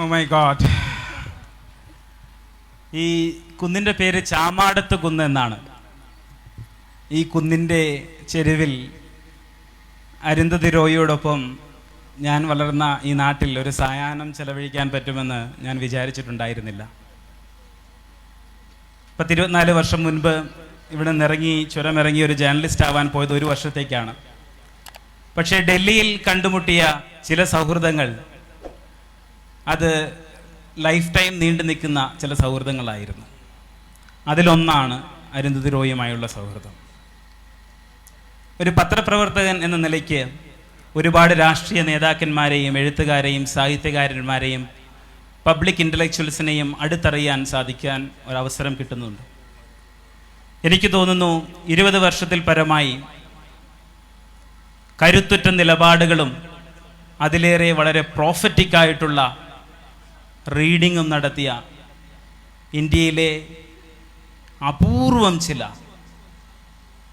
Oh my God. ഈ കുന്നിൻ്റെ പേര് ചാമാടത്ത് കുന്ന് എന്നാണ്. ഈ കുന്നിൻ്റെ ചെരുവിൽ അരുന്ധതി റോയിയോടൊപ്പം ഞാൻ വളർന്ന ഈ നാട്ടിൽ ഒരു സായാഹ്നം ചെലവഴിക്കാൻ പറ്റുമെന്ന് ഞാൻ വിചാരിച്ചിട്ടുണ്ടായിരുന്നില്ല. 24 വർഷം മുൻപ് ഇവിടെ നിന്നിറങ്ങി ചുരമിറങ്ങി ഒരു ജേർണലിസ്റ്റ് ആവാൻ പോയത് 1 വർഷത്തേക്കാണ്. പക്ഷേ ഡൽഹിയിൽ കണ്ടുമുട്ടിയ ചില സൗഹൃദങ്ങൾ അത് ലൈഫ് ടൈം നീണ്ടു നിൽക്കുന്ന ചില സൗഹൃദങ്ങളായിരുന്നു. അതിലൊന്നാണ് അരുന്ധതി റോയുമായുള്ള സൗഹൃദം. ഒരു പത്രപ്രവർത്തകൻ എന്ന നിലയ്ക്ക് ഒരുപാട് രാഷ്ട്രീയ നേതാക്കന്മാരെയും എഴുത്തുകാരെയും സാഹിത്യകാരന്മാരെയും പബ്ലിക് ഇൻ്റലക്ച്വൽസിനെയും അടുത്തറിയാൻ സാധിക്കാൻ ഒരവസരം കിട്ടുന്നുണ്ട്. എനിക്ക് തോന്നുന്നു 20 വർഷത്തിൽ പരമായി കരുത്തുറ്റ നിലപാടുകളും അതിലേറെ വളരെ പ്രോഫറ്റിക്കായിട്ടുള്ള റീഡിങ്ങും നടത്തിയ ഇന്ത്യയിലെ അപൂർവം ചില,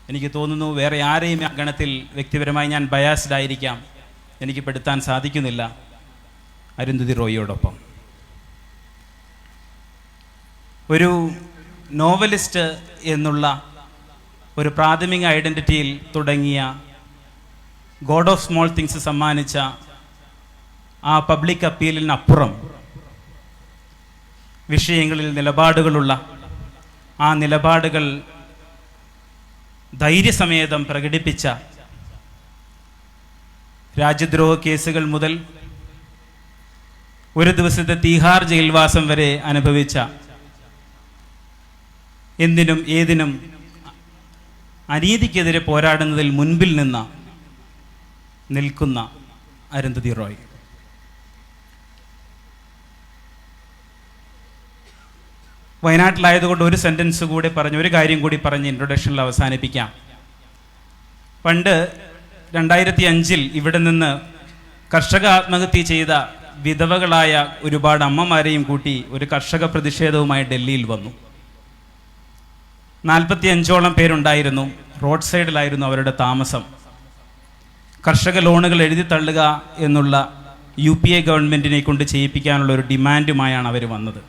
എനിക്ക് തോന്നുന്നു വേറെ ആരെയും ആ ഗണത്തിൽ വ്യക്തിപരമായി ഞാൻ ബയാസ്ഡ് ആയിരിക്കാം, എനിക്ക് പെടുത്താൻ സാധിക്കുന്നില്ല, അരുന്ധതി റോയിയോടൊപ്പം. ഒരു നോവലിസ്റ്റ് എന്നുള്ള ഒരു പ്രാഥമിക ഐഡൻറ്റിറ്റിയിൽ തുടങ്ങിയ ഗോഡ് ഓഫ് സ്മോൾ തിങ്സ് സമ്മാനിച്ച ആ പബ്ലിക് അപ്പീലിനപ്പുറം വിഷയങ്ങളിൽ നിലപാടുകളുള്ള ആ നിലപാടുകൾ ധൈര്യസമേതം പ്രകടിപ്പിച്ച, രാജ്യദ്രോഹ കേസുകൾ മുതൽ ഒരു ദിവസത്തെ തീഹാർ ജയിൽവാസം വരെ അനുഭവിച്ച, എന്തിനും ഏതിനും അനീതിക്കെതിരെ പോരാടുന്നതിൽ മുൻപിൽ നിൽക്കുന്ന അരുന്ധതി റോയ്. വയനാട്ടിലായതുകൊണ്ട് ഒരു സെൻറ്റൻസ് കൂടി പറഞ്ഞ്, ഒരു കാര്യം കൂടി പറഞ്ഞ് ഇൻട്രൊഡക്ഷനിൽ അവസാനിപ്പിക്കാം. പണ്ട് 2005 ഇവിടെ നിന്ന് കർഷക ആത്മഹത്യ ചെയ്ത വിധവകളായ ഒരുപാട് അമ്മമാരെയും കൂട്ടി ഒരു കർഷക പ്രതിഷേധവുമായി ഡൽഹിയിൽ വന്നു. 45ഓളം പേരുണ്ടായിരുന്നു. റോഡ് സൈഡിലായിരുന്നു അവരുടെ താമസം. കർഷക ലോണുകൾ എഴുതി തള്ളുക എന്നുള്ള UPA ഗവൺമെൻറ്റിനെ കൊണ്ട് ചെയ്യിപ്പിക്കാനുള്ള ഒരു ഡിമാൻഡുമായാണ് അവർ വന്നത്.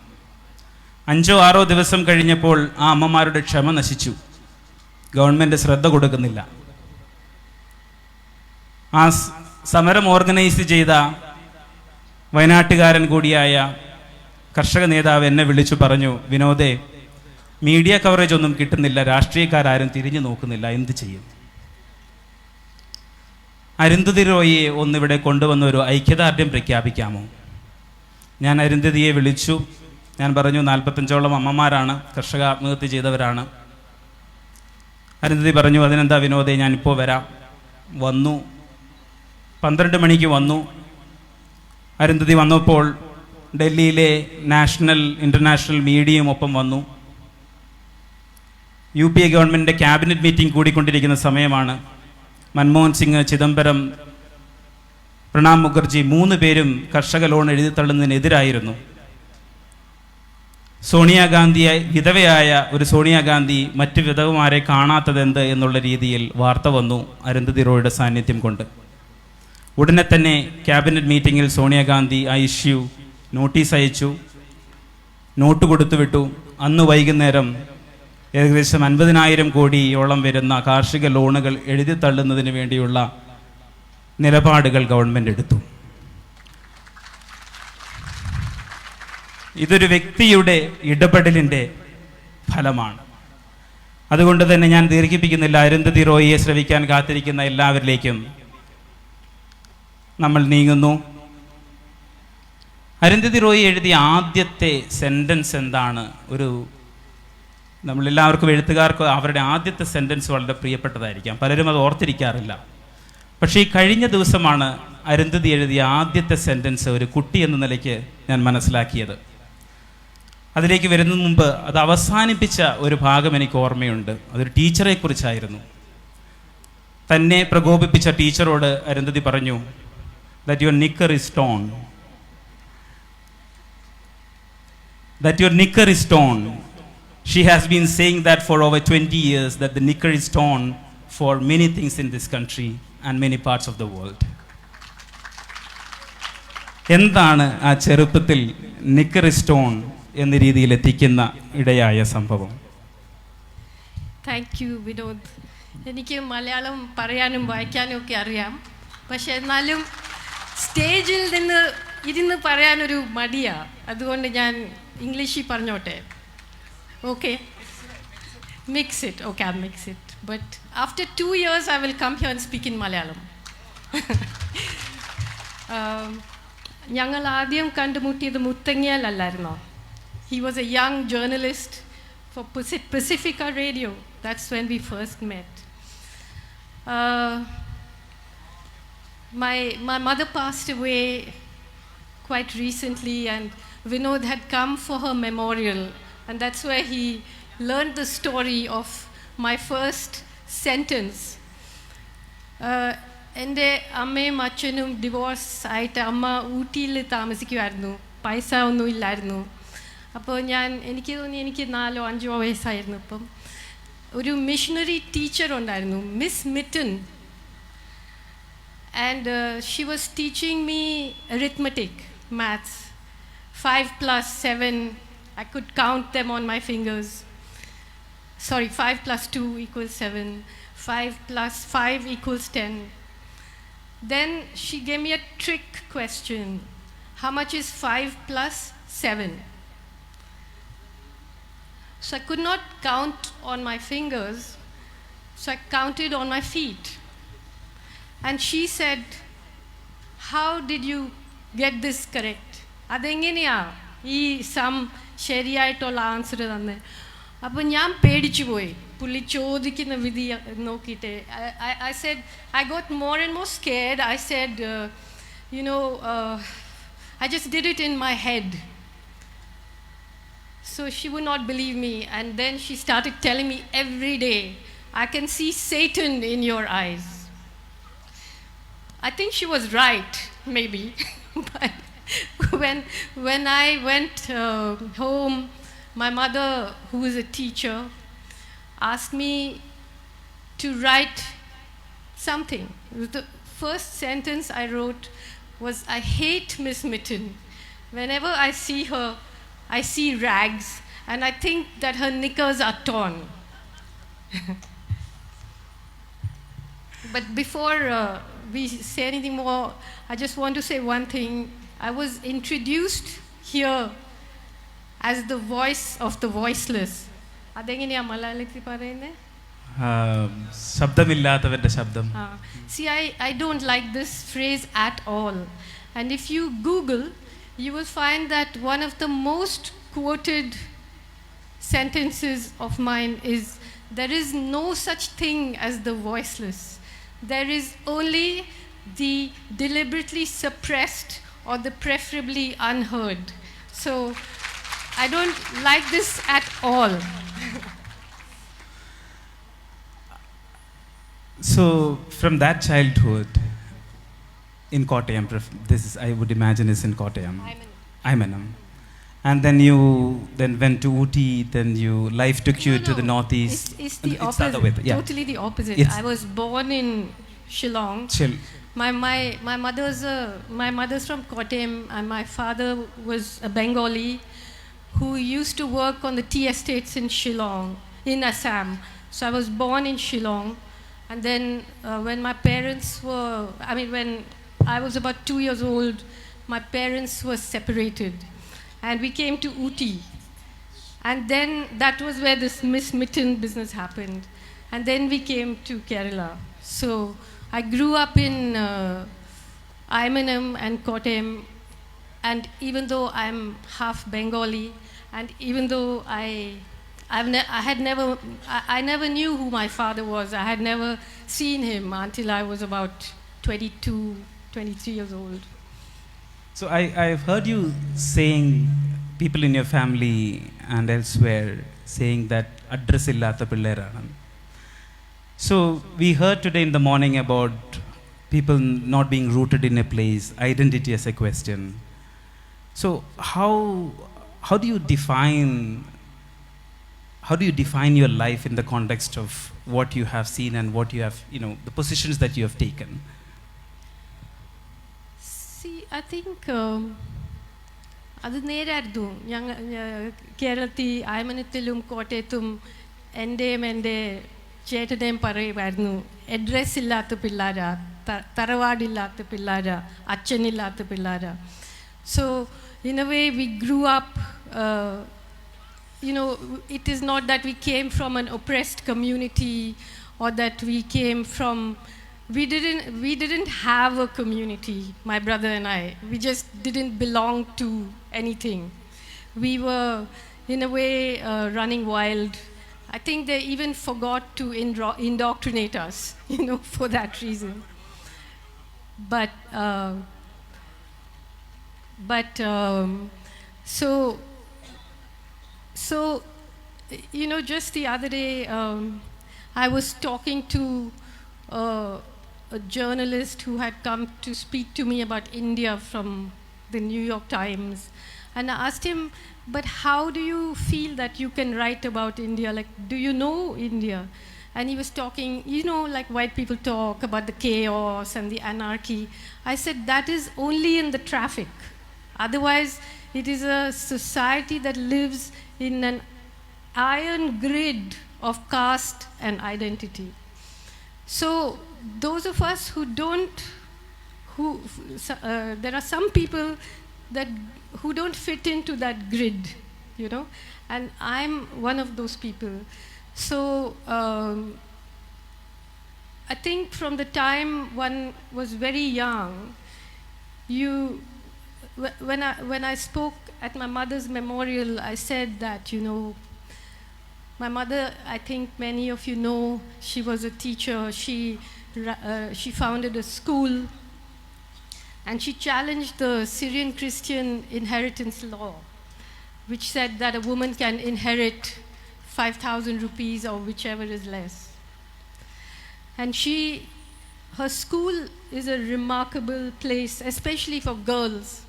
5-6 ദിവസം കഴിഞ്ഞപ്പോൾ ആ അമ്മമാരുടെ ക്ഷമ നശിച്ചു. ഗവൺമെൻറ് ശ്രദ്ധ കൊടുക്കുന്നില്ല. ആ സമരം ഓർഗനൈസ് ചെയ്ത വയനാട്ടുകാരൻ കൂടിയായ കർഷക നേതാവ് എന്നെ വിളിച്ചു പറഞ്ഞു, വിനോദേ, മീഡിയ കവറേജ് ഒന്നും കിട്ടുന്നില്ല, രാഷ്ട്രീയക്കാരും തിരിഞ്ഞു നോക്കുന്നില്ല, എന്ത് ചെയ്യും? അരുന്ധതി റോയിയെ ഒന്നിവിടെ കൊണ്ടുവന്ന ഒരു ഐക്യദാർഢ്യം പ്രഖ്യാപിക്കാമോ? ഞാൻ അരുന്ധതിയെ വിളിച്ചു. ഞാൻ പറഞ്ഞു, 45ഓളം അമ്മമാരാണ്, കർഷക ആത്മഹത്യ ചെയ്തവരാണ്. അരുന്ധതി പറഞ്ഞു, അതിനെന്താ വിനോദേ, ഞാനിപ്പോൾ വരാം. വന്നു. 12 മണിക്ക് വന്നു. അരുന്ധതി വന്നപ്പോൾ ഡൽഹിയിലെ നാഷണൽ ഇൻ്റർനാഷണൽ മീഡിയയും ഒപ്പം വന്നു. UPA ഗവൺമെൻറ്റിൻ്റെ ക്യാബിനറ്റ് മീറ്റിംഗ് കൂടിക്കൊണ്ടിരിക്കുന്ന സമയമാണ്. മൻമോഹൻ സിംഗ്, ചിദംബരം, പ്രണാബ് മുഖർജി 3 പേരും കർഷക ലോൺ എഴുതിത്തള്ളുന്നതിനെതിരായിരുന്നു. സോണിയാഗാന്ധിയെ, വിധവയായ ഒരു സോണിയാഗാന്ധി മറ്റ് വിധവമാരെ കാണാത്തതെന്ത് എന്നുള്ള രീതിയിൽ വാർത്ത വന്നു അരുന്ധതി റോയുടെ സാന്നിധ്യം കൊണ്ട്. ഉടനെ തന്നെ ക്യാബിനറ്റ് മീറ്റിങ്ങിൽ സോണിയാഗാന്ധി ആ ഇഷ്യൂ നോട്ടീസ് അയച്ചു, നോട്ട് കൊടുത്തു വിട്ടു. അന്ന് വൈകുന്നേരം ഏകദേശം 50,000 കോടിയോളം വരുന്ന കാർഷിക ലോണുകൾ എഴുതി തള്ളുന്നതിന് വേണ്ടിയുള്ള നിലപാടുകൾ ഗവൺമെൻറ് എടുത്തു. ഇതൊരു വ്യക്തിയുടെ ഇടപെടലിൻ്റെ ഫലമാണ്. അതുകൊണ്ട് തന്നെ ഞാൻ ദീർഘിപ്പിക്കുന്നില്ല. അരുന്ധതി റോയിയെ ശ്രവിക്കാൻ കാത്തിരിക്കുന്ന എല്ലാവരിലേക്കും നമ്മൾ നീങ്ങുന്നു. അരുന്ധതി റോയി എഴുതിയ ആദ്യത്തെ സെൻറ്റൻസ് എന്താണ്? നമ്മളെല്ലാവർക്കും, എഴുത്തുകാർക്ക് അവരുടെ ആദ്യത്തെ സെൻറ്റൻസ് വളരെ പ്രിയപ്പെട്ടതായിരിക്കാം. പലരും അത് ഓർത്തിരിക്കാറില്ല. പക്ഷേ ഈ കഴിഞ്ഞ ദിവസമാണ് അരുന്ധതി എഴുതിയ ആദ്യത്തെ സെൻറ്റൻസ് ഒരു കുട്ടി എന്ന നിലയ്ക്ക് ഞാൻ മനസ്സിലാക്കിയത്. അതിലേക്ക് വരുന്നതിന് മുമ്പ് അത് അവസാനിപ്പിച്ച ഒരു ഭാഗം എനിക്ക് ഓർമ്മയുണ്ട്. അതൊരു ടീച്ചറെ കുറിച്ചായിരുന്നു. തന്നെ പ്രകോപിപ്പിച്ച ടീച്ചറോട് അരുന്ധതി പറഞ്ഞു, that your knicker is torn. That your knicker is torn. She has been saying that for over 20 years, that the knicker is torn for many things in this country and many parts of the world. എന്താണ് ആ ചെറുപ്പത്തിൽ നിക്കറി stone എന്ന രീതിയിൽ എത്തിക്കുന്ന ഇടയായ സംഭവം? Thank you Vinod. എനിക്ക് മലയാളം പറയാനും വായിക്കാനും ഒക്കെ അറിയാം. പക്ഷെ എന്നാലും സ്റ്റേജിൽ ഇരുന്ന് പറയാനൊരു മടിയാണ്. അതുകൊണ്ട് ഞാൻ ഇംഗ്ലീഷിൽ പറഞ്ഞോട്ടെ. Okay, mix it. Okay, I mix it. But after 2 years I will come here and speak in Malayalam. ഞങ്ങൾ ആദ്യം കണ്ടുമുട്ടിയത് മുത്തങ്ങയിലല്ലായിരുന്നോ? He was a young journalist for Pacifica Radio. That's when we first met. My mother passed away quite recently, and Vinod had come for her memorial, and that's where he learned the story of my first sentence. എൻ്റെ അമ്മയും അച്ഛനും divorce ആയിട്ട് അമ്മ ഊട്ടിയിൽ താമസിക്കുമായിരുന്നു. പൈസ ഒന്നും ഇല്ലായിരുന്നു. അപ്പോൾ എനിക്ക് തോന്നി എനിക്ക് 4-5 വയസ്സായിരുന്നു. അപ്പം ഒരു മിഷണറി ടീച്ചർ ഉണ്ടായിരുന്നു, miss mitten. And she was teaching me arithmetic, maths. 5 plus 7, I could count them on my fingers. Sorry, 5 plus 2 equals 7. 5 plus 5 equals 10. Then she gave me a trick question. How much is 5 plus 7? So I could not count on my fingers, so I counted on my feet. And she said, how did you get this correct? അതെങ്ങനെയാ ഈ some ശരിയായിട്ടുള്ള answer തന്നെ? അപ്പം ഞാൻ പേടിച്ചു പോയി പുള്ളി ചോദിക്കുന്ന വിധി നോക്കിയിട്ട്. I said, I got more and more scared. I said, I just did it in my head. So she would not believe me, and then she started telling me every day, I can see Satan in your eyes. I think she was right, maybe. But when I went home, my mother, who is a teacher, asked me to write something. The first sentence I wrote was, I hate Miss Mitten. Whenever I see her, I see rags, and I think that her knickers are torn. But before we say anything more, I just want to say one thing. I was introduced here as the voice of the voiceless. അതെങ്ങനെയാ മലയാളത്തിൽ പറയുന്നത്? ശബ്ദമില്ലാത്തവന്റെ ശബ്ദം. See, I don't like this phrase at all. And if you Google, you will find that one of the most quoted sentences of mine is, there is no such thing as the voiceless. There is only the deliberately suppressed or the preferably unheard. So I don't like this at all. So from that childhood in Kottayam, this is, I would imagine, is in Kottayam. Imanam. And then you went to Ooty, then life took you to the northeast. It's the opposite. The other way. Yeah. Totally the opposite. I was born in Shillong. My mother's from Kottayam, and my father was a Bengali who used to work on the tea estates in Shillong, in Assam. So I was born in Shillong, and then when I was about 2 years old, my parents were separated, and we came to Ooty. And then that was where this Miss Mitten business happened. And then we came to Kerala. So I grew up in Imanam and Kottayam, and even though I'm half Bengali, and even though I never knew who my father was. I had never seen him until I was about 22, 23 years old. So I've heard you saying, people in your family and elsewhere saying that address illatha pillerana. So we heard today in the morning about people not being rooted in a place, identity as a question. So how do you define your life in the context of what you have seen and what you have, the positions that you have taken? See, I think അത് നേരായിരുന്നു. കേരളത്തിൽ ആയമനത്തിലും കോട്ടയത്തും എൻ്റെയും എൻ്റെ ചേട്ടനെയും പറയുമായിരുന്നു, address ഇല്ലാത്ത പിള്ളേരാ, തറവാടില്ലാത്ത പിള്ളേരാ, അച്ഛനില്ലാത്ത പിള്ളേരാ. So in a way we grew up, it is not that we came from an oppressed community or that we came from, we didn't have a community, my brother and I. We just didn't belong to anything. We were in a way running wild. I think they even forgot to indoctrinate us, for that reason. But just the other day, I was talking to a journalist who had come to speak to me about India from the New York Times. And I asked him, but how do you feel that you can write about India? Like, do you know India? And he was talking, like white people talk about the chaos and the anarchy. I said, that is only in the traffic. Otherwise, it is a society that lives in an iron grid of caste and identity. So those of us there are some people who don't fit into that grid, and I'm one of those people. So I think from the time one was very young, when I spoke at my mother's memorial, I said that, my mother, I think many of you know, she was a teacher. She founded a school, and she challenged the Syrian Christian inheritance law, which said that a woman can inherit 5,000 rupees or whichever is less. And her school is a remarkable place, especially for girls.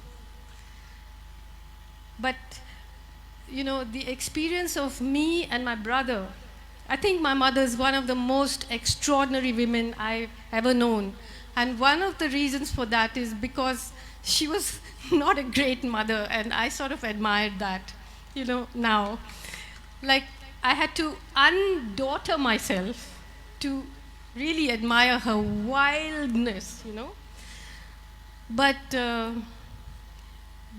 But the experience of me and my brother, I think my mother is one of the most extraordinary women I've ever known. And one of the reasons for that is because she was not a great mother, and I sort of admired that, now. Like, I had to undaughter myself to really admire her wildness, But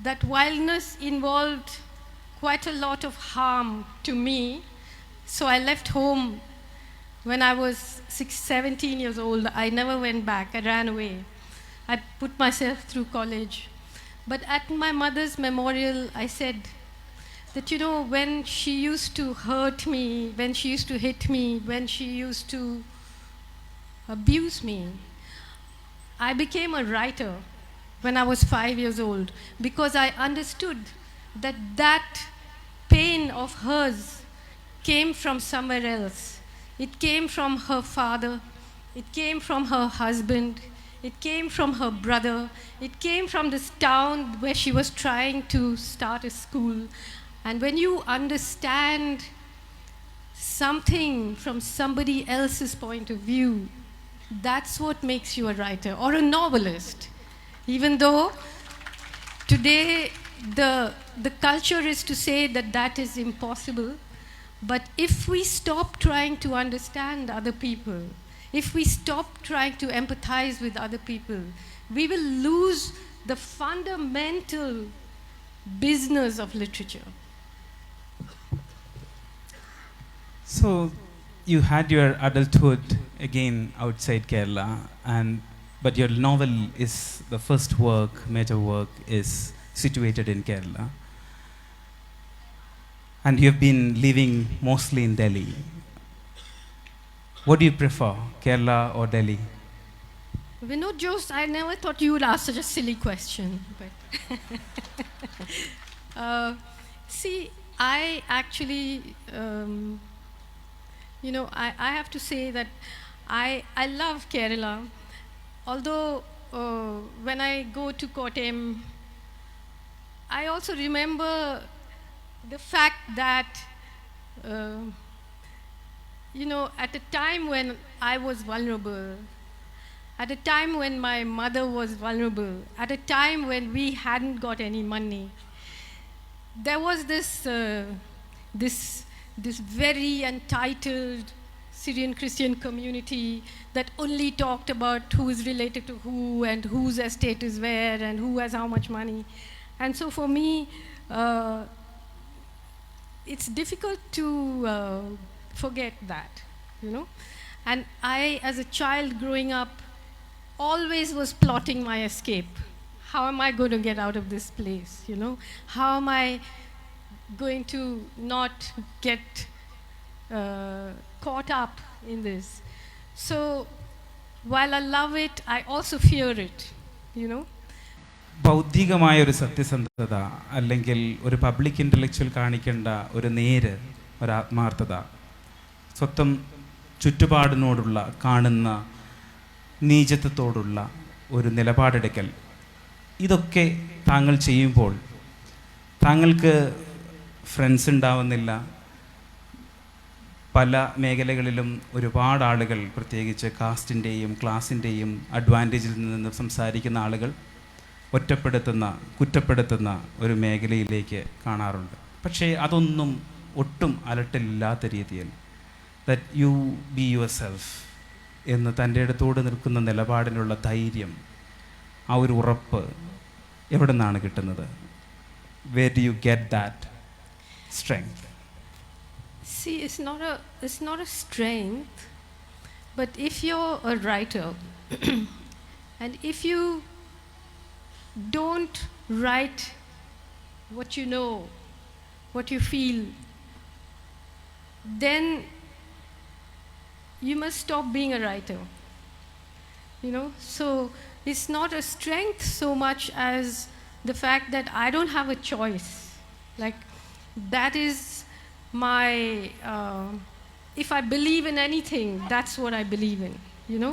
that wildness involved quite a lot of harm to me. So I left home when I was 17 years old. I never went back. I ran away. I put myself through college. But at my mother's memorial, I said that, when she used to hurt me, when she used to hit me, when she used to abuse me, I became a writer when I was 5 years old, because I understood that pain of hers came from somewhere else. It came from her father, it came from her husband, it came from her brother, it came from this town where she was trying to start a school. And when you understand something from somebody else's point of view, that's what makes you a writer or a novelist. Even though today the culture is to say that is impossible, but if we stop trying to understand other people, if we stop trying to empathize with other people, we will lose the fundamental business of literature. So you had your adulthood again outside Kerala, but your novel is the first work, major work, is situated in Kerala. And you've been living mostly in Delhi. What do you prefer, Kerala or Delhi? Vinod Jose, I never thought you would ask such a silly question. But see, I actually, I have to say that I love Kerala. Although when I go to Kottayam, I also remember the fact that, at a time when I was vulnerable, at a time when my mother was vulnerable, at a time when we hadn't got any money. There was this very entitled Syrian Christian community that only talked about who is related to who and whose estate is where and who has how much money. And so for me, it's difficult to forget that, you know. And I, as a child growing up, always was plotting my escape. How am I going to get out of this place, you know? How am I going to not get caught up in this? So while I love it, I also fear it, you know. ബൗദ്ധികമായ ഒരു സത്യസന്ധത അല്ലെങ്കിൽ ഒരു public intellectual കാണിക്കേണ്ട ഒരു നേര്, ഒരാത്മാർത്ഥത, സ്വന്തം ചുറ്റുപാടിനോടുള്ള കാണുന്ന നീചത്വത്തോടുള്ള ഒരു നിലപാടെടുക്കൽ, ഇതൊക്കെ താങ്കൾ ചെയ്യുമ്പോൾ താങ്കൾക്ക് ഫ്രണ്ട്സ് ഉണ്ടാവുന്നില്ല. പല മേഖലകളിലും ഒരുപാട് ആളുകൾ, പ്രത്യേകിച്ച് കാസ്റ്റിൻ്റെയും ക്ലാസിൻ്റെയും അഡ്വാൻറ്റേജിൽ നിന്ന് സംസാരിക്കുന്ന ആളുകൾ ഒറ്റപ്പെടുത്തുന്ന, കുറ്റപ്പെടുത്തുന്ന ഒരു മേഖലയിലേക്ക് കാണാറുണ്ട്. പക്ഷേ അതൊന്നും ഒട്ടും അലട്ടില്ലാത്ത രീതിയിൽ that you be your self എന്ന് തൻ്റെ അടുത്തോട് നിൽക്കുന്ന നിലപാടിനുള്ള ധൈര്യം, ആ ഒരു ഉറപ്പ് എവിടെ നിന്നാണ് കിട്ടുന്നത്? Where do you get that strength? See, it's not a strength, but if you're a writer and if you don't write what you know, what you feel, then you must stop being a writer, you know. So it's not a strength so much as the fact that I don't have a choice. Like, that is my if I believe in anything, that's what I believe in, you know.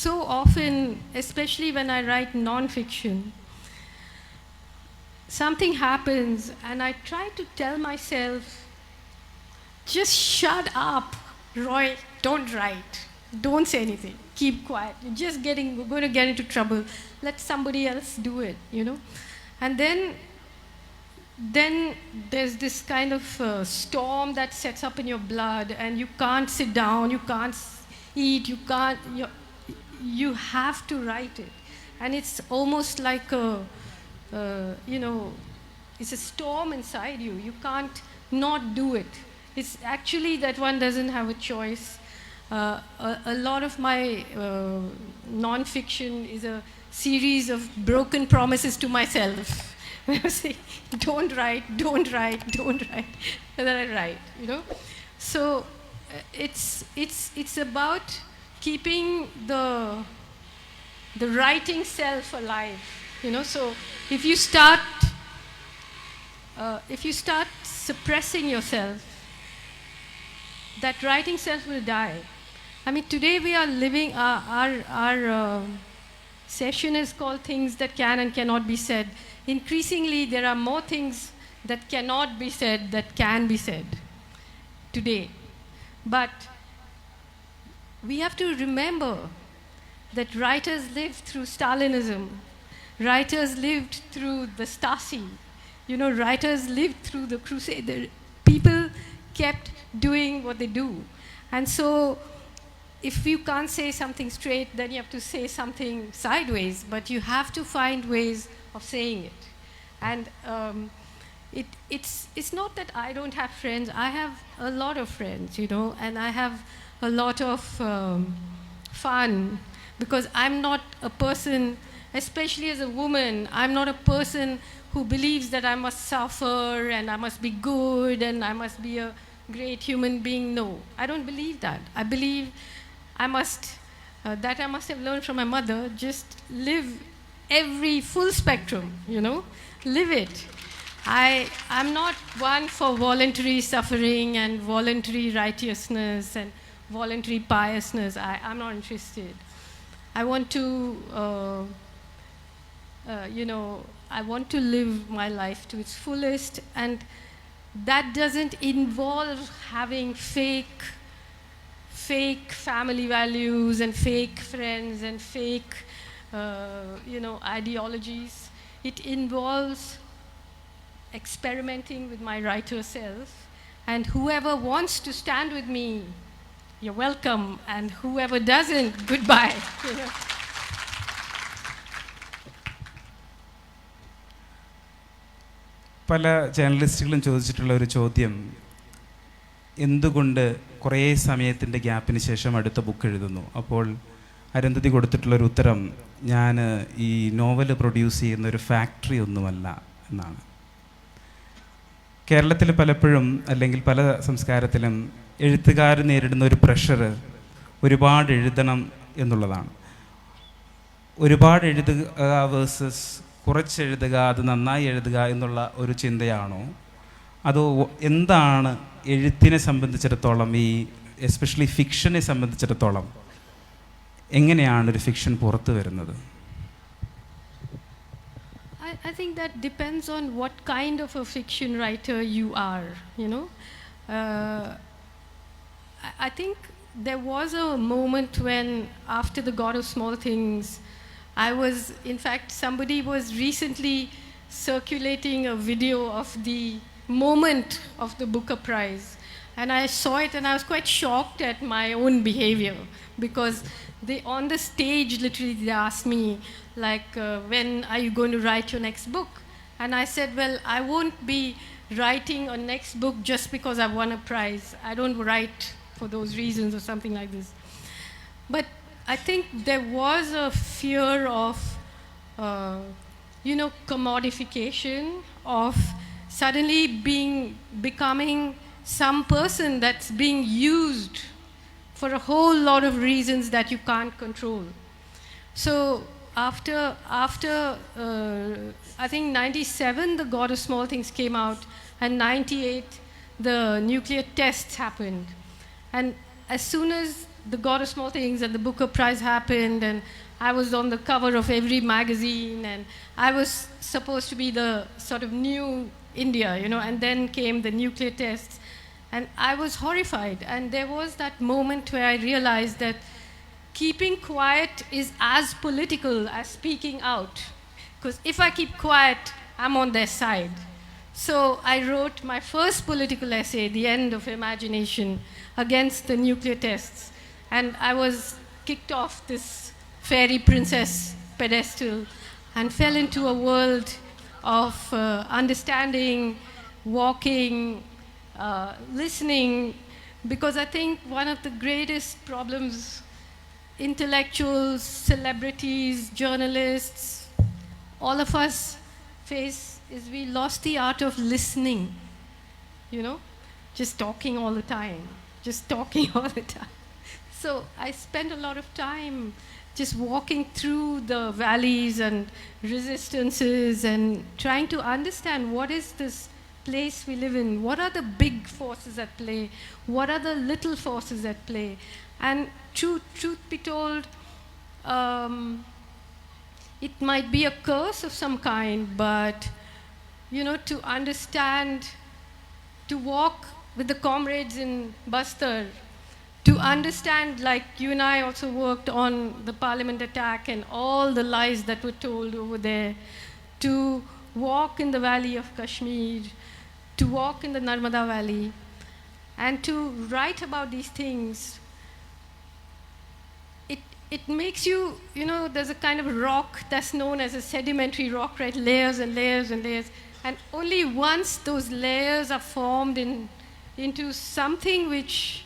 So often, especially when I write non-fiction, something happens and I try to tell myself, just shut up, Roy, don't write, don't say anything, keep quiet, you're going to get into trouble, let somebody else do it, you know. And then there's this kind of storm that sets up in your blood, and you can't sit down, you can't eat, you have to write it. And it's almost like you know, it's a storm inside you. You can't not do it. It's actually that one doesn't have a choice. A lot of my non-fiction is a series of broken promises to myself. I say, don't write, don't write, don't write, and then I write, you know. So it's about keeping the writing self alive, you know. So if you start suppressing yourself, that writing self will die. I mean, today we are living our session is called Things That Can and Cannot Be Said. Increasingly, there are more things that cannot be said that can be said today. But we have to remember that writers lived through Stalinism, writers lived through the Stasi, you know, writers lived through the Crusade. People kept doing what they do. And so if you can't say something straight, then you have to say something sideways, but you have to find ways of saying it. And it's not that I don't have friends. I have a lot of friends, you know, and I have a lot of fun, because I'm not a person, especially as a woman, I'm not a person who believes that I must suffer and I must be good and I must be a great human being. No, I don't believe that. I believe I must have learned from my mother, just live every full spectrum, you know, live it. I'm not one for voluntary suffering and voluntary righteousness and voluntary piousness. I'm not interested. I want to, you know, I want to live my life to its fullest, and that doesn't involve having fake family values and fake friends and fake, ideologies. It involves experimenting with my writer self. And whoever wants to stand with me, you're welcome. And whoever doesn't, goodbye. പല ജേർണലിസ്റ്റുകളും ചോദിച്ചിട്ടുള്ള ഒരു ചോദ്യം, എന്തുകൊണ്ട് കുറേ സമയത്തിൻ്റെ ഗ്യാപ്പിന് ശേഷം അടുത്ത book എഴുതുന്നു? അപ്പോൾ അരുന്ധതി കൊടുത്തിട്ടുള്ളൊരു ഉത്തരം, ഞാൻ ഈ നോവൽ പ്രൊഡ്യൂസ് ചെയ്യുന്ന ഒരു ഫാക്ടറി ഒന്നുമല്ല എന്നാണ്. കേരളത്തിൽ പലപ്പോഴും അല്ലെങ്കിൽ പല സംസ്കാരത്തിലും എഴുത്തുകാർ നേരിടുന്ന ഒരു പ്രഷർ ഒരുപാട് എഴുതണം എന്നുള്ളതാണ്. ഒരുപാട് എഴുതുക വേഴ്സസ് കുറച്ചെഴുതുക, അത് നന്നായി എഴുതുക എന്നുള്ള ഒരു ചിന്തയാണോ? അതോ എന്താണ് എഴുത്തിനെ സംബന്ധിച്ചിടത്തോളം, ഈ എസ്പെഷ്യലി ഫിക്ഷനെ സംബന്ധിച്ചിടത്തോളം എങ്ങനെയാണ് ഒരു ഫിക്ഷൻ പുറത്തു വരുന്നത്? I think that depends on what kind of a fiction writer you are, I think there was a moment when, after The God of Small Things, in fact, somebody was recently circulating a video of the moment of the Booker Prize. And I saw it and I was quite shocked at my own behavior, because on the stage, literally, they asked me, when are you going to write your next book? And I said, well, I won't be writing a next book just because I won a prize. I don't write for those reasons or something like this. But I think there was a fear of, commodification, of suddenly becoming some person that's being used for a whole lot of reasons that you can't control. So after I think 97, The God of Small Things came out, and 98, the nuclear tests happened. And as soon as The God of Small Things and the Booker Prize happened, and I was on the cover of every magazine, and I was supposed to be the sort of new India, and then came the nuclear tests, and I was horrified. And there was that moment where I realized that keeping quiet is as political as speaking out, because if I keep quiet, I'm on their side. So I wrote my first political essay, The End of Imagination, against the nuclear tests. And I was kicked off this fairy princess pedestal and fell into a world of understanding, walking, listening, because I think one of the greatest problems intellectuals, celebrities, journalists, all of us face is we lost the art of listening, just talking all the time. So I spent a lot of time just walking through the valleys and resistances and trying to understand what is this place we live in, what are the big forces at play, what are the little forces at play. And truth be told, it might be a curse of some kind, but to understand, to walk with the comrades in Bastar, to understand, like you and I also worked on the Parliament attack and all the lies that were told over there, to walk in the valley of Kashmir, to walk in the Narmada Valley, and to write about these things. It makes you, there's a kind of rock that's known as a sedimentary rock, right? Layers and layers and layers. And only once those layers are formed into something which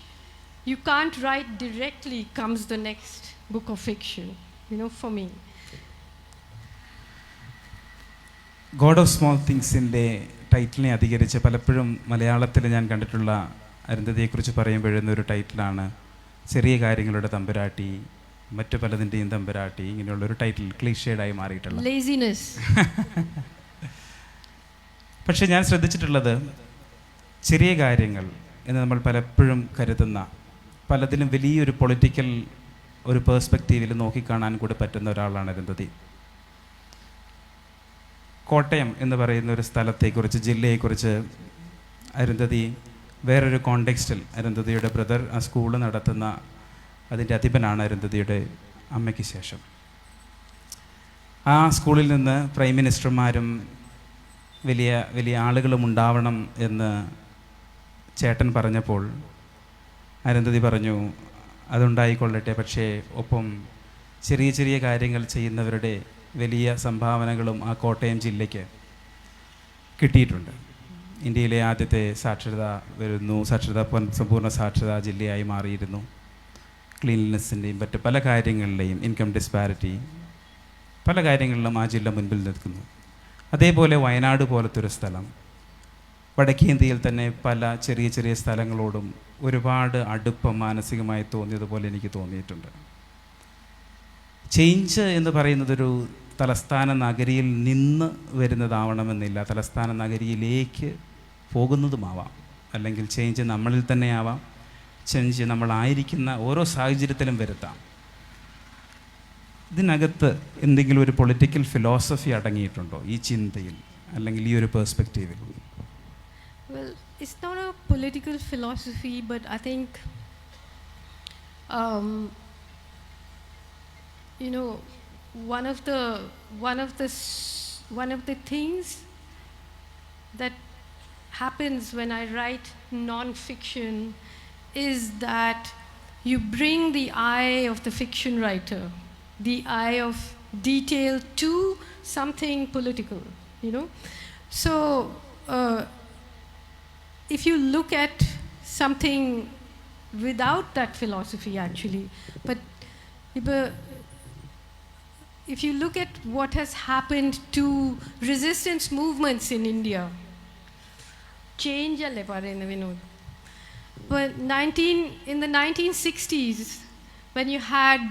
you can't write directly comes the next book of fiction, for me. God of Small തിങ്സിൻ്റെ ടൈറ്റിലിനെ അധികരിച്ച് പലപ്പോഴും മലയാളത്തിൽ ഞാൻ കണ്ടിട്ടുള്ള അരുന്ധതിയെക്കുറിച്ച് പറയുമ്പോഴുന്ന ഒരു ടൈറ്റിലാണ് ചെറിയ കാര്യങ്ങളുടെ തമ്പുരാട്ടി, മറ്റു പലതിൻ്റെയും തമ്പുരാട്ടി, ഇങ്ങനെയുള്ളൊരു ടൈറ്റിൽ ക്ലീഷേഡായി മാറിയിട്ടുള്ള ലേസിനെസ്. പക്ഷേ ഞാൻ ശ്രദ്ധിച്ചിട്ടുള്ളത്, ചെറിയ കാര്യങ്ങൾ എന്ന് നമ്മൾ പലപ്പോഴും കരുതുന്ന പലതിലും വലിയൊരു പൊളിറ്റിക്കൽ ഒരു പേഴ്സ്പെക്റ്റീവിൽ നോക്കിക്കാണാൻ കൂടി പറ്റുന്ന ഒരാളാണ് അരുന്ധതി. കോട്ടയം എന്ന് പറയുന്ന ഒരു സ്ഥലത്തെക്കുറിച്ച്, ജില്ലയെക്കുറിച്ച് അരുന്ധതി വേറൊരു കോണ്ടെക്സ്റ്റിൽ അരുന്ധതിയുടെ ബ്രദർ ആ സ്കൂൾ നടത്തുന്ന അതിൻ്റെ അധിപനാണ് അരുന്ധതിയുടെ അമ്മയ്ക്ക് ശേഷം. ആ സ്കൂളിൽ നിന്ന് പ്രൈം മിനിസ്റ്റർമാരും വലിയ വലിയ ആളുകളും ഉണ്ടാവണം എന്ന് ചേട്ടൻ പറഞ്ഞപ്പോൾ അരുന്ധതി പറഞ്ഞു അതുണ്ടായിക്കൊള്ളട്ടെ, പക്ഷേ ഒപ്പം ചെറിയ ചെറിയ കാര്യങ്ങൾ ചെയ്യുന്നവരുടെ വലിയ സംഭാവനകളും ആ കോട്ടയം ജില്ലയ്ക്ക് കിട്ടിയിട്ടുണ്ട്. ഇന്ത്യയിലെ ആദ്യത്തെ സാക്ഷരത വരുന്നു, സമ്പൂർണ്ണ സാക്ഷരതാ ജില്ലയായി മാറിയിരുന്നു. ക്ലീൻലിനെസ്സിൻ്റെയും മറ്റ് പല കാര്യങ്ങളിലെയും ഇൻകം ഡിസ്പാരിറ്റി പല കാര്യങ്ങളിലും ആ ജില്ല മുൻപിൽ നിൽക്കുന്നു. അതേപോലെ വയനാട് പോലത്തെ ഒരു സ്ഥലം, വടക്കേ ഇന്ത്യയിൽ തന്നെ പല ചെറിയ ചെറിയ സ്ഥലങ്ങളോടും ഒരുപാട് അടുപ്പം മാനസികമായി തോന്നിയതുപോലെ എനിക്ക് തോന്നിയിട്ടുണ്ട്. ചേഞ്ച് എന്ന് പറയുന്നതൊരു തലസ്ഥാന നഗരിയിൽ നിന്ന് വരുന്നതാവണമെന്നില്ല, തലസ്ഥാന നഗരിയിലേക്ക് പോകുന്നതുമാവാം. അല്ലെങ്കിൽ ചേഞ്ച് നമ്മളിൽ തന്നെയാവാം, ചേഞ്ച് നമ്മളായിരിക്കുന്ന ഓരോ സാഹചര്യത്തിലും വരുത്താം. ഇതിനകത്ത് എന്തെങ്കിലും ഒരു പൊളിറ്റിക്കൽ ഫിലോസഫി അടങ്ങിയിട്ടുണ്ടോ ഈ ചിന്തയിൽ അല്ലെങ്കിൽ ഈ ഒരു പേഴ്സ്പെക്റ്റീവിൽ? Well, it's not a political philosophy, but I think, you know, one of the things that happens when I write non-fiction is that you bring the eye of the fiction writer, the eye of detail to something political, you know. So if you look at something without that philosophy actually, but if you look at what has happened to resistance movements in India, change alle parayunnu Vinod. But in the 1960s, when you had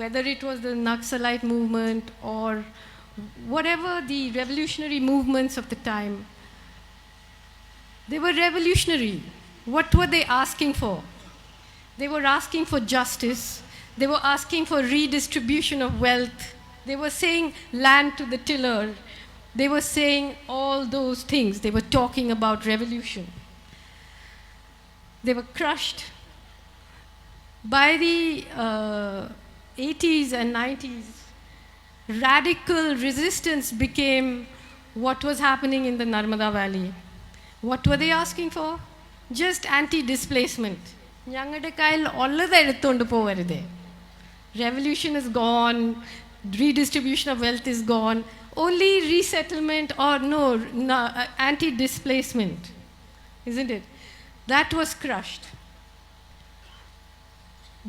whether it was the Naxalite movement or whatever the revolutionary movements of the time, they were revolutionary. What were they asking for? They were asking for justice. They were asking for redistribution of wealth. They were saying land to the tiller. They were saying all those things. They were talking about revolution. They were crushed. By the 80s and 90s, radical resistance became what was happening in the Narmada Valley. What were they asking for? Just anti-displacement. ഞങ്ങളുടെ കയ്യിൽ ഉള്ളത് എടുത്തുകൊണ്ട് പോവരുതേ. Revolution is gone, redistribution of wealth is gone, only resettlement or no anti-displacement, isn't it? That was crushed.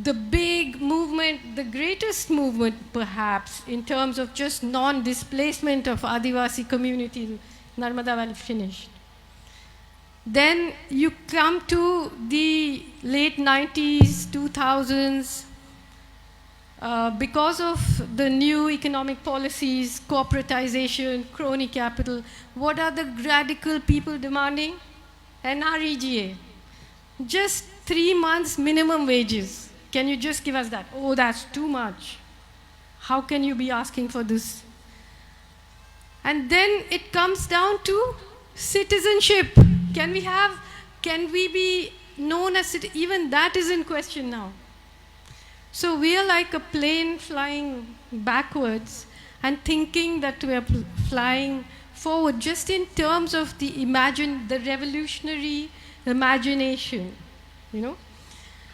The big movement, the greatest movement perhaps in terms of just non-displacement of Adivasi community in Narmada Valley finished. Then you come to the late 90s, 2000s, because of the new economic policies, corporatization, crony capital, what are the radical people demanding? NREGA. Just 3 months minimum wages. Can you just give us that? Oh, that's too much. How can you be asking for this? And then it comes down to citizenship. Can we be known as even that is in question now. So we are like a plane flying backwards and thinking that we are flying forward just in terms of the revolutionary imagination, you know.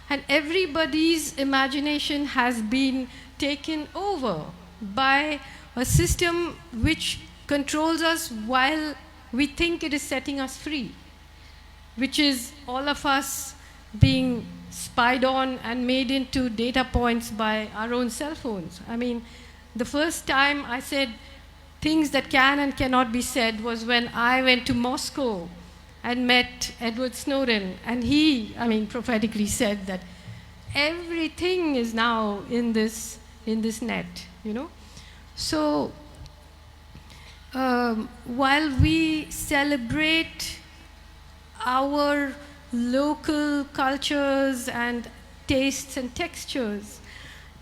And everybody's imagination has been taken over by a system which controls us while we think it is setting us free, which is all of us being spied on and made into data points by our own cell phones. I mean, the first time I said things that can and cannot be said was when I went to Moscow and met Edward Snowden, and he, prophetically said that everything is now in this net, you know. So while we celebrate our local cultures and tastes and textures,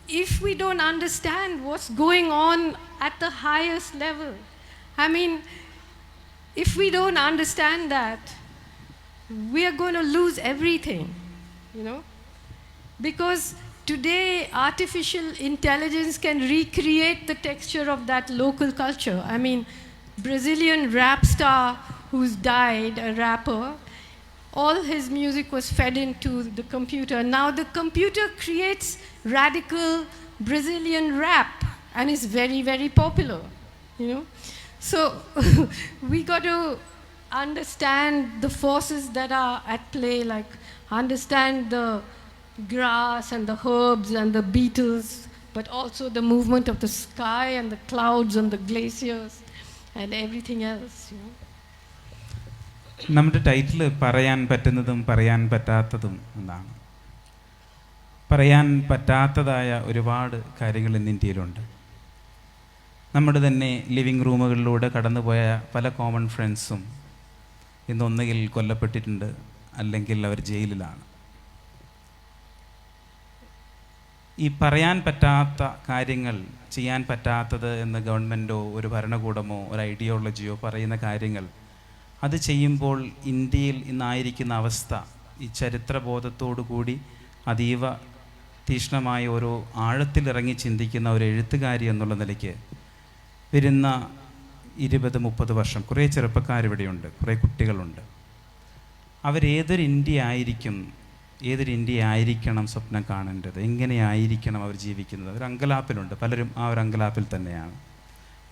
if we don't understand what's going on at the highest level, if we don't understand that, we are going to lose everything, you know? Because today, artificial intelligence can recreate the texture of that local culture. I mean, Brazilian rap star who's died, a rapper, all his music was fed into the computer. Now the computer creates radical Brazilian rap, and it's very, very popular, you know? So we got to understand the forces that are at play, like understand the grass and the herbs and the beetles, but also the movement of the sky and the clouds and the glaciers and everything else, you know? നമ്മുടെ title പറയാൻ പറ്റുന്നതും പറയാൻ പറ്റാത്തതും എന്നാണ്. പറയാൻ പറ്റാത്തതായ ഒരുപാട് കാര്യങ്ങൾ ഇന്ന് ഇന്ത്യയിലുണ്ട്. നമ്മുടെ തന്നെ ലിവിങ് റൂമുകളിലൂടെ കടന്നുപോയ പല കോമൺ ഫ്രണ്ട്സും ഇന്നൊന്നുകിൽ കൊല്ലപ്പെട്ടിട്ടുണ്ട്, അല്ലെങ്കിൽ അവർ ജയിലിലാണ്. ഈ പറയാൻ പറ്റാത്ത കാര്യങ്ങൾ, ചെയ്യാൻ പറ്റാത്തത് എന്ന് ഗവൺമെൻറ്റോ ഒരു ഭരണകൂടമോ ഒരു ഐഡിയോളജിയോ പറയുന്ന കാര്യങ്ങൾ, അത് ചെയ്യുമ്പോൾ ഇന്ത്യയിൽ ഇന്നായിരിക്കുന്ന അവസ്ഥ, ഈ ചരിത്രബോധത്തോടു കൂടി അതീവ തീക്ഷ്ണമായ ഓരോ ആഴത്തിലിറങ്ങി ചിന്തിക്കുന്ന ഒരു എഴുത്തുകാരി എന്നുള്ള നിലയ്ക്ക് വരുന്ന 20-30 വർഷം കുറേ ചെറുപ്പക്കാരിവിടെയുണ്ട്, കുറേ കുട്ടികളുണ്ട്. അവരേതൊരു ഇന്ത്യ ആയിരിക്കും, ഏതൊരു ഇന്ത്യ ആയിരിക്കണം സ്വപ്നം കാണേണ്ടത്, എങ്ങനെയായിരിക്കണം അവർ ജീവിക്കുന്നത്? ഒരു അങ്കലാപ്പിലുണ്ട്, പലരും ആ ഒരു അങ്കലാപ്പിൽ തന്നെയാണ്.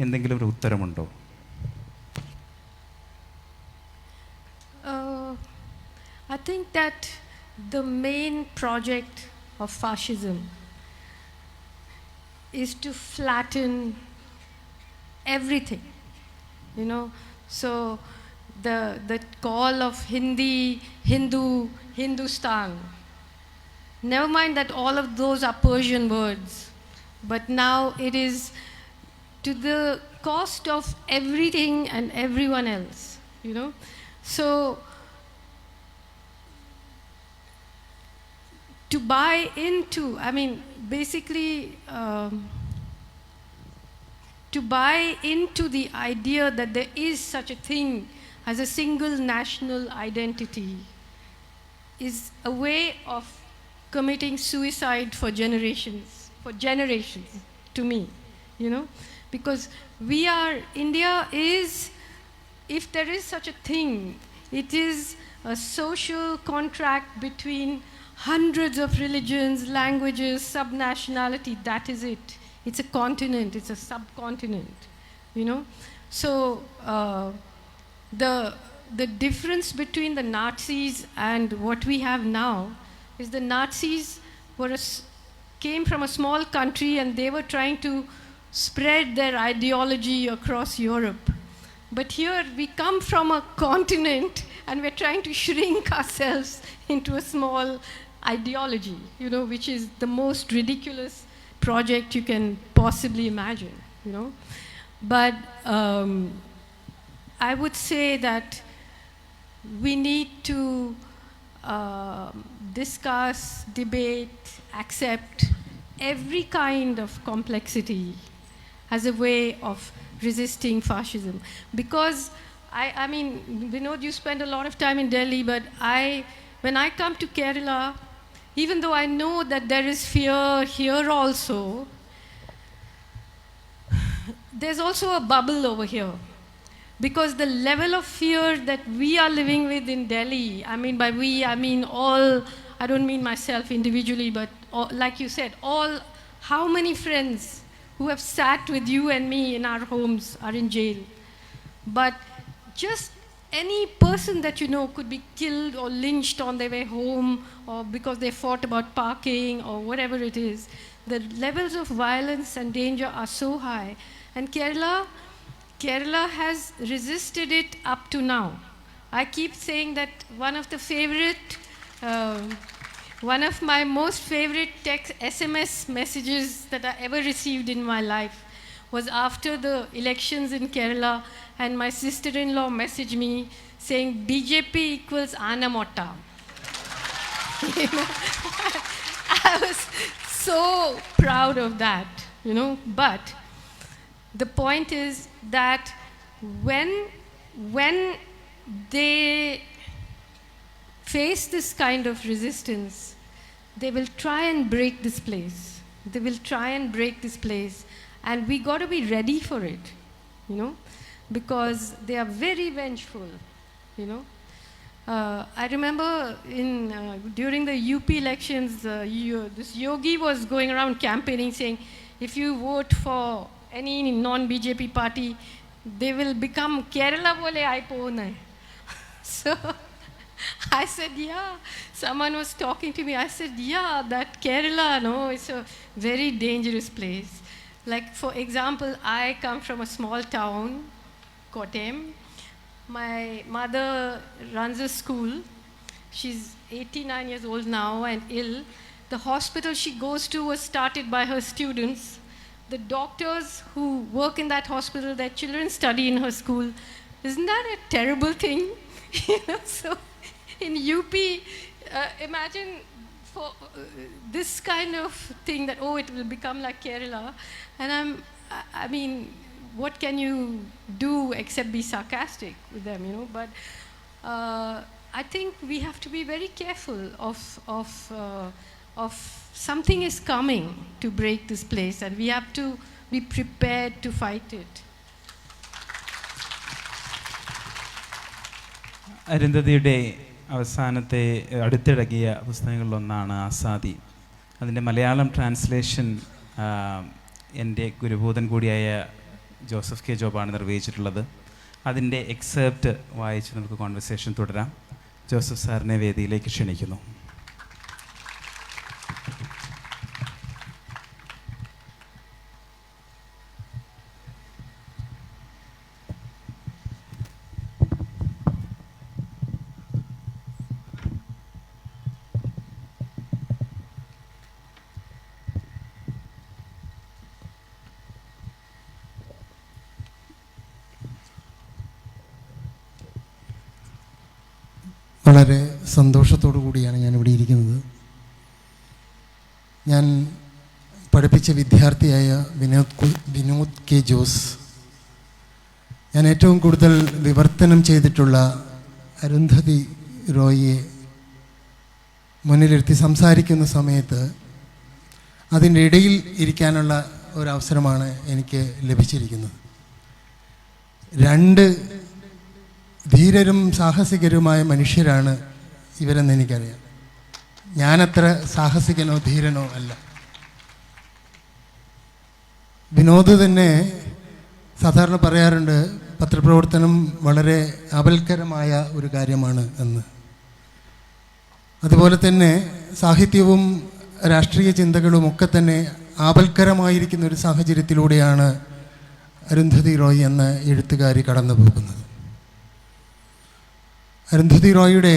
എന്തെങ്കിലും ഒരു ഉത്തരമുണ്ടോ? I think that the main project of fascism is to flatten everything, you know. So the call of Hindustan, never mind that all of those are Persian words, but now it is to the cost of everything and everyone else, you know. So to buy into, I mean, basically, to buy into the idea that there is such a thing as a single national identity is a way of committing suicide for generations, to me, you know. Because India is, if there is such a thing, it is a social contract between hundreds of religions, languages, subnationality. That is it. It's a continent, it's a subcontinent, you know. So the difference between the Nazis and what we have now is the Nazis came from a small country and they were trying to spread their ideology across Europe. But here we come from a continent and we're trying to shrink ourselves into a small ideology, you know, which is the most ridiculous project you can possibly imagine, you know. But I would say that we need to discuss, debate, accept every kind of complexity as a way of resisting fascism. Because I mean, Vinod, you spend a lot of time in Delhi, but when I come to Kerala, even though I know that there is fear here also, there's also a bubble over here. Because the level of fear that we are living with in Delhi, I mean by we, I mean all, I don't mean myself individually, but all, like you said, how many friends who have sat with you and me in our homes are in jail. But just any person that you know could be killed or lynched on their way home, or because they fought about parking or whatever it is. The levels of violence and danger are so high. And Kerala has resisted it up to now. I keep saying that one of my most favorite SMS messages that I ever received in my life was after the elections in Kerala, and my sister-in-law messaged me saying BJP equals Anna Motta. You know? I was so proud of that, you know. But the point is that when they face this kind of resistance, they will try and break this place. They will try and break this place. And we got to be ready for it, you know, because they are very vengeful, you know. I remember during the UP elections, this yogi was going around campaigning saying, if you vote for any non-BJP party, they will become Kerala bole aipona. So I said, yeah. Someone was talking to me. I said, yeah, that Kerala, no, it's a very dangerous place. Like, for example, I come from a small town, Kottayam. My mother runs a school. She's 89 years old now and ill. The hospital she goes to was started by her students. The doctors who work in that hospital, their children study in her school. Isn't that a terrible thing? You know, so in UP, imagine for this kind of thing that, oh, it will become like Kerala. And I mean, what can you do except be sarcastic with them, you know? But I think we have to be very careful of something is coming to break this place, and we have to be prepared to fight it. അരുന്ധതിയുടെ അവസാനത്തെ അടുത്തിടകിയ പുസ്തകങ്ങളിലൊന്നാണ് ആസാദി. അതിൻ്റെ Malayalam translation എൻ്റെ ഗുരുഭൂതൻ കൂടിയായ Joseph K ജോബാണ് നിർവഹിച്ചിട്ടുള്ളത്. അതിൻ്റെ except വായിച്ച് നമുക്ക് conversation തുടരാം. Joseph സാറിനെ വേദിയിലേക്ക് ക്ഷണിക്കുന്നു. വളരെ സന്തോഷത്തോടു കൂടിയാണ് ഞാനിവിടെ ഇരിക്കുന്നത്. ഞാൻ പഠിപ്പിച്ച വിദ്യാർത്ഥിയായ വിനോദ് കെ ജോസ്, ഞാൻ ഏറ്റവും കൂടുതൽ വിവർത്തനം ചെയ്തിട്ടുള്ള അരുന്ധതി റോയിയെ മുന്നിലിരുത്തി സംസാരിക്കുന്ന സമയത്ത് അതിൻ്റെ ഇടയിൽ ഇരിക്കാനുള്ള ഒരവസരമാണ് എനിക്ക് ലഭിച്ചിരിക്കുന്നത്. രണ്ട് ധീരരും സാഹസികരുമായ മനുഷ്യരാണ് ഇവരെന്ന് എനിക്കറിയാം. ഞാനത്ര സാഹസികനോ ധീരനോ അല്ല. വിനോദ് തന്നെ സാധാരണ പറയാറുണ്ട്, പത്രപ്രവർത്തനം വളരെ ആപൽക്കരമായ ഒരു കാര്യമാണ് എന്ന്. അതുപോലെ തന്നെ സാഹിത്യവും രാഷ്ട്രീയ ചിന്തകളും ഒക്കെ തന്നെ ആപൽക്കരമായിരിക്കുന്ന ഒരു സാഹചര്യത്തിലൂടെയാണ് അരുന്ധതി റോയ് എന്ന എഴുത്തുകാരി കടന്നു പോകുന്നത്. അരുന്ധതി റോയിയുടെ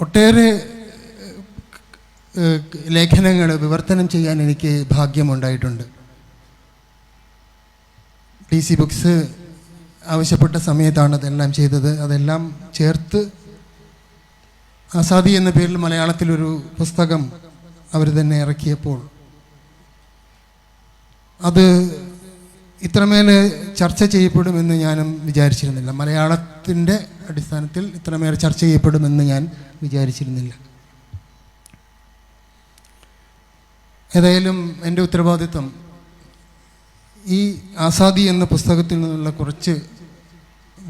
ഒട്ടേറെ ലേഖനങ്ങൾ വിവർത്തനം ചെയ്യാൻ എനിക്ക് ഭാഗ്യമുണ്ടായിട്ടുണ്ട്. DC ബുക്സ് ആവശ്യപ്പെട്ട സമയത്താണ് അതെല്ലാം ചെയ്തത്. അതെല്ലാം ചേർത്ത് ആസാദി എന്ന പേരിൽ മലയാളത്തിലൊരു പുസ്തകം അവർ തന്നെ ഇറക്കിയപ്പോൾ അത് ഇത്രമേൽ ചർച്ച ചെയ്യപ്പെടുമെന്ന് ഞാനും വിചാരിച്ചിരുന്നില്ല. മലയാളത്തിൻ്റെ അടിസ്ഥാനത്തിൽ ഇത്രമേൽ ചർച്ച ചെയ്യപ്പെടുമെന്ന് ഞാൻ വിചാരിച്ചിരുന്നില്ല. ഏതായാലും എൻ്റെ ഉത്തരവാദിത്വം ഈ ആസാദി എന്ന പുസ്തകത്തിൽ നിന്നുള്ള കുറച്ച്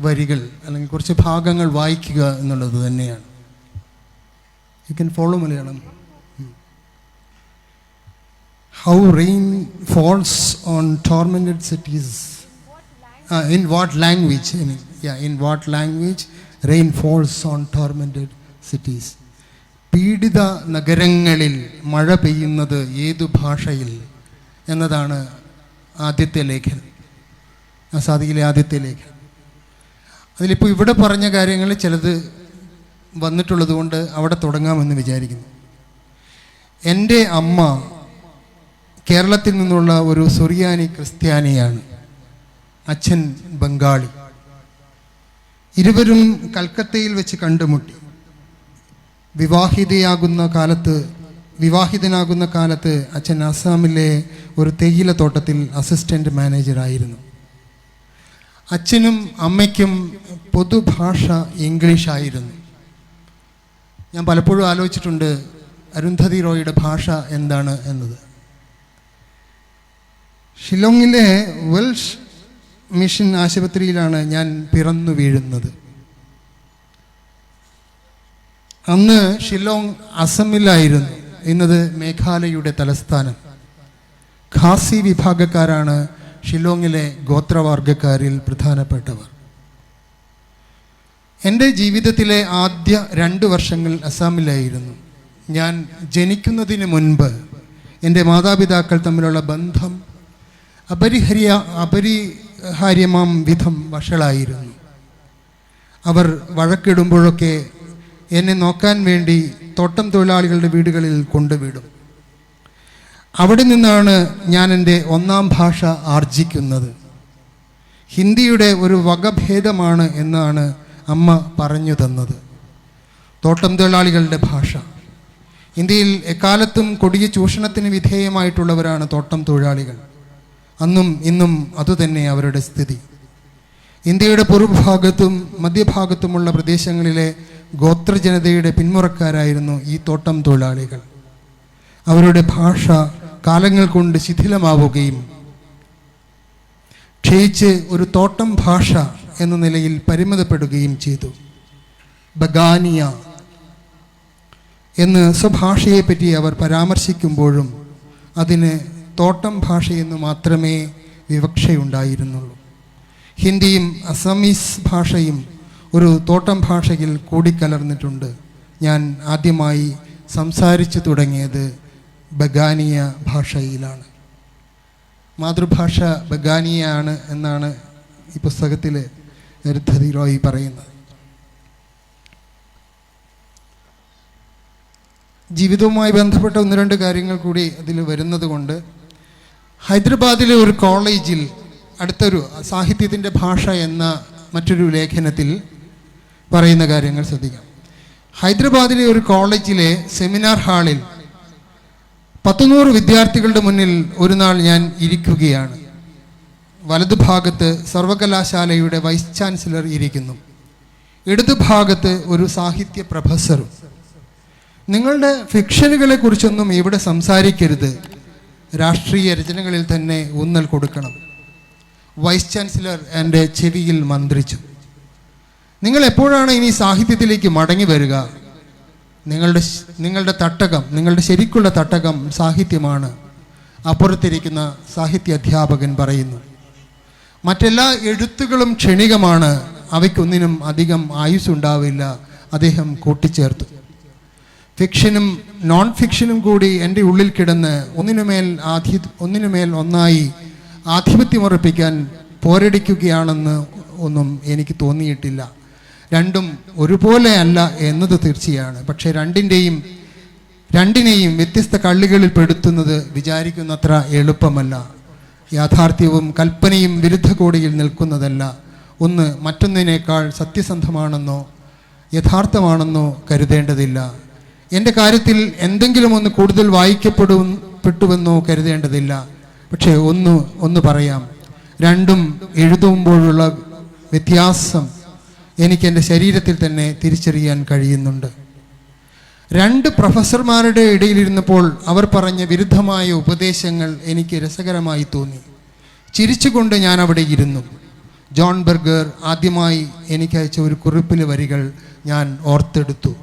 വരികൾ അല്ലെങ്കിൽ കുറച്ച് ഭാഗങ്ങൾ വായിക്കുക എന്നുള്ളത് തന്നെയാണ്. You can follow Malayalam. How rain falls on tormented cities. In what language? In what language rain falls on tormented cities. പീഡിത നഗരങ്ങളിൽ മഴ പെയ്യുന്നത് ഏതു ഭാഷയിൽ എന്നതാണ് ആദ്യത്തെ ലേഖനം, ആസാദിയിലെ ആദ്യത്തെ ലേഖനം. അതിലിപ്പോൾ ഇവിടെ പറഞ്ഞ കാര്യങ്ങൾ ചിലത് വന്നിട്ടുള്ളത് കൊണ്ട് അവിടെ തുടങ്ങാമെന്ന് വിചാരിക്കുന്നു. എൻ്റെ അമ്മ കേരളത്തിൽ നിന്നുള്ള ഒരു സുറിയാനി ക്രിസ്ത്യാനിയാണ്. അച്ഛൻ ബംഗാളി. ഇരുവരും കൽക്കത്തയിൽ വെച്ച് കണ്ടുമുട്ടി. വിവാഹിതനാകുന്ന കാലത്ത് അച്ഛൻ ആസാമിലെ ഒരു തേയില തോട്ടത്തിൽ അസിസ്റ്റൻ്റ് മാനേജറായിരുന്നു. അച്ഛനും അമ്മയ്ക്കും പൊതുഭാഷ ഇംഗ്ലീഷായിരുന്നു. ഞാൻ പലപ്പോഴും ആലോചിച്ചിട്ടുണ്ട് അരുന്ധതി റോയുടെ ഭാഷ എന്താണ് എന്നത്. ഷില്ലോങ്ങിലെ വെൽഷ് മിഷൻ ആശുപത്രിയിലാണ് ഞാൻ പിറന്നു വീഴുന്നത്. അന്ന് ഷില്ലോങ് അസമിലായിരുന്നു. ഇന്നത് മേഘാലയയുടെ തലസ്ഥാനം. ഖാസി വിഭാഗക്കാരാണ് ഷില്ലോങ്ങിലെ ഗോത്രവർഗക്കാരിൽ പ്രധാനപ്പെട്ടവർ. എൻ്റെ ജീവിതത്തിലെ ആദ്യ 2 വർഷങ്ങൾ അസാമിലായിരുന്നു. ഞാൻ ജനിക്കുന്നതിന് മുൻപ് എൻ്റെ മാതാപിതാക്കൾ തമ്മിലുള്ള ബന്ധം അപരിഹാര്യമാം വിധം വഷളായിരുന്നു. അവർ വഴക്കിടുമ്പോഴൊക്കെ എന്നെ നോക്കാൻ വേണ്ടി തോട്ടം തൊഴിലാളികളുടെ വീടുകളിൽ കൊണ്ടുവിടും. അവിടെ നിന്നാണ് ഞാൻ എൻ്റെ 1ാം ഭാഷ ആർജിക്കുന്നത്. ഹിന്ദിയുടെ ഒരു വകഭേദമാണ് എന്നാണ് അമ്മ പറഞ്ഞു തന്നത്. തോട്ടം തൊഴിലാളികളുടെ ഭാഷ. ഇന്ത്യയിൽ എക്കാലത്തും കൊടിയ ചൂഷണത്തിന് വിധേയമായിട്ടുള്ളവരാണ് തോട്ടം തൊഴിലാളികൾ. അന്നും ഇന്നും അതുതന്നെ അവരുടെ സ്ഥിതി. ഇന്ത്യയുടെ പൂർവ്വഭാഗത്തും മധ്യഭാഗത്തുമുള്ള പ്രദേശങ്ങളിലെ ഗോത്രജനതയുടെ പിന്മുറക്കാരായിരുന്നു ഈ തോട്ടം തൊഴിലാളികൾ. അവരുടെ ഭാഷ കാലങ്ങൾ കൊണ്ട് ശിഥിലമാവുകയും ക്ഷയിച്ച് ഒരു തോട്ടം ഭാഷ എന്ന നിലയിൽ പരിമിതപ്പെടുകയും ചെയ്തു. ബഗാനിയ എന്ന് സ്വഭാഷയെപ്പറ്റി അവർ പരാമർശിക്കുമ്പോഴും അതിന് തോട്ടം ഭാഷയെന്ന് മാത്രമേ വിവക്ഷയുണ്ടായിരുന്നുള്ളൂ. ഹിന്ദിയും അസമീസ് ഭാഷയും ഒരു തോട്ടം ഭാഷയിൽ കൂടിക്കലർന്നിട്ടുണ്ട്. ഞാൻ ആദ്യമായി സംസാരിച്ചു തുടങ്ങിയത് ബഗാനിയ ഭാഷയിലാണ്. മാതൃഭാഷ ബഗാനിയാണ് എന്നാണ് ഈ പുസ്തകത്തിൽ അരുന്ധതി റോയ് പറയുന്നത്. ജീവിതവുമായി ബന്ധപ്പെട്ട 1-2 കാര്യങ്ങൾ കൂടി അതിൽ വരുന്നത് കൊണ്ട് ഹൈദരാബാദിലെ ഒരു കോളേജിൽ അടുത്തൊരു സാഹിത്യത്തിൻ്റെ ഭാഷ എന്ന മറ്റൊരു ലേഖനത്തിൽ പറയുന്ന കാര്യങ്ങൾ ശ്രദ്ധിക്കാം. ഹൈദരാബാദിലെ ഒരു കോളേജിലെ സെമിനാർ ഹാളിൽ 100 വിദ്യാർത്ഥികളുടെ മുന്നിൽ ഒരു നാൾ ഞാൻ ഇരിക്കുകയാണ്. വലതുഭാഗത്ത് സർവകലാശാലയുടെ വൈസ് ചാൻസലർ ഇരിക്കുന്നു. ഇടതുഭാഗത്ത് ഒരു സാഹിത്യ പ്രൊഫസറും. നിങ്ങളുടെ ഫിക്ഷനുകളെ കുറിച്ചൊന്നും ഇവിടെ സംസാരിക്കരുത്, രാഷ്ട്രീയ രചനകളിൽ തന്നെ ഊന്നൽ കൊടുക്കണം. വൈസ് ചാൻസലർ എൻ്റെ ചെവിയിൽ മന്ത്രിച്ചു. നിങ്ങൾ എപ്പോഴാണ് ഇനി സാഹിത്യത്തിലേക്ക് മടങ്ങി വരിക? നിങ്ങളുടെ തട്ടകം, നിങ്ങളുടെ ശരിക്കുള്ള തട്ടകം സാഹിത്യമാണ്, അപ്പുറത്തിരിക്കുന്ന സാഹിത്യ അധ്യാപകൻ പറയുന്നു. മറ്റെല്ലാ എഴുത്തുകളും ക്ഷണികമാണ്, അവയ്ക്കൊന്നിനും അധികം ആയുസ്സുണ്ടാവില്ല, അദ്ദേഹം കൂട്ടിച്ചേർത്തു. ഫിക്ഷനും നോൺ ഫിക്ഷനും കൂടി എൻ്റെ ഉള്ളിൽ കിടന്ന് ഒന്നിനുമേൽ ഒന്നായി ആധിപത്യമുറപ്പിക്കാൻ പോരടിക്കുകയാണെന്ന് ഒന്നും എനിക്ക് തോന്നിയിട്ടില്ല. രണ്ടും ഒരുപോലെ അല്ല എന്നത് തീർച്ചയാണ്. പക്ഷേ രണ്ടിനെയും വ്യത്യസ്ത കള്ളികളിൽ പെടുത്തുന്നത് വിചാരിക്കുന്നത്ര എളുപ്പമല്ല. യാഥാർത്ഥ്യവും കൽപ്പനയും വിരുദ്ധ കോടിയിൽ നിൽക്കുന്നതല്ല. ഒന്ന് മറ്റൊന്നിനേക്കാൾ സത്യസന്ധമാണെന്നോ യഥാർത്ഥമാണെന്നോ കരുതേണ്ടതില്ല. എൻ്റെ കാര്യത്തിൽ എന്തെങ്കിലും ഒന്ന് കൂടുതൽ വായിക്കപ്പെട്ടുവെന്നോ കരുതേണ്ടതില്ല. പക്ഷേ ഒന്ന് പറയാം, രണ്ടും എഴുതുമ്പോഴുള്ള വ്യത്യാസം എനിക്ക് എൻ്റെ ശരീരത്തിൽ തന്നെ തിരിച്ചറിയാൻ കഴിയുന്നുണ്ട്. 2 പ്രൊഫസർമാരുടെ ഇടയിലിരുന്നപ്പോൾ അവർ പറഞ്ഞ വിരുദ്ധമായ ഉപദേശങ്ങൾ എനിക്ക് രസകരമായി തോന്നി. ചിരിച്ചുകൊണ്ട് ഞാൻ അവിടെ ഇരുന്നു. ജോൺ ബർഗർ ആദ്യമായി എനിക്കയച്ച ഒരു കുറിപ്പിലെ വരികൾ ഞാൻ ഓർത്തെടുത്തു.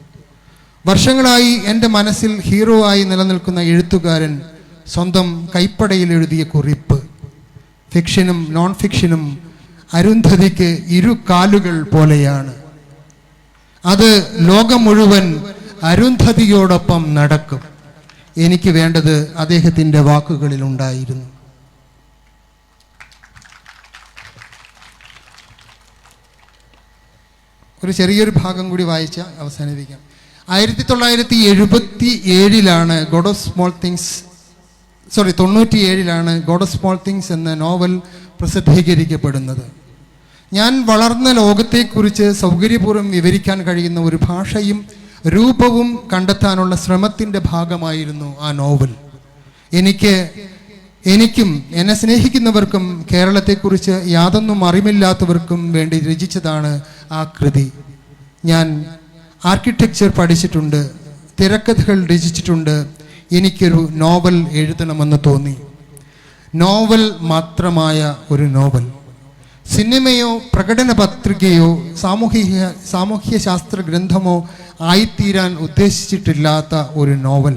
വർഷങ്ങളായി എൻ്റെ മനസ്സിൽ ഹീറോ ആയി നിലനിൽക്കുന്ന എഴുത്തുകാരൻ സ്വന്തം കൈപ്പടയിൽ എഴുതിയ കുറിപ്പ്. ഫിക്ഷനും നോൺ ഫിക്ഷനും അരുന്ധതിക്ക് 2 കാലുകൾ പോലെയാണ്. അത് ലോകം മുഴുവൻ അരുന്ധതിയോടൊപ്പം നടക്കും. എനിക്ക് വേണ്ടത് അദ്ദേഹത്തിൻ്റെ വാക്കുകളിൽ ഉണ്ടായിരുന്നു. ഒരു ചെറിയൊരു ഭാഗം കൂടി വായിച്ച് അവസാനിപ്പിക്കാം. 1977 God of small things 97 God of small things എന്ന നോവൽ പ്രസിദ്ധീകരിക്കപ്പെടുന്നത്. ഞാൻ വളർന്ന ലോകത്തെക്കുറിച്ച് സൗകര്യപൂർവ്വം വിവരിക്കാൻ കഴിയുന്ന ഒരു ഭാഷയും രൂപവും കണ്ടെത്താനുള്ള ശ്രമത്തിൻ്റെ ഭാഗമായിരുന്നു ആ നോവൽ. എനിക്കും എന്നെ സ്നേഹിക്കുന്നവർക്കും കേരളത്തെക്കുറിച്ച് യാതൊന്നും അറിവില്ലാത്തവർക്കും വേണ്ടി രചിച്ചതാണ് ആ കൃതി. ഞാൻ ആർക്കിടെക്ചർ പഠിച്ചിട്ടുണ്ട്, തിരക്കഥകൾ രചിച്ചിട്ടുണ്ട്. എനിക്കൊരു നോവൽ എഴുതണമെന്ന് തോന്നി. നോവൽ മാത്രമായ ഒരു നോവൽ, സിനിമയോ പ്രകടന പത്രികയോ സാമൂഹ്യ ശാസ്ത്ര ഗ്രന്ഥമോ ആയിത്തീരാൻ ഉദ്ദേശിച്ചിട്ടില്ലാത്ത ഒരു നോവൽ.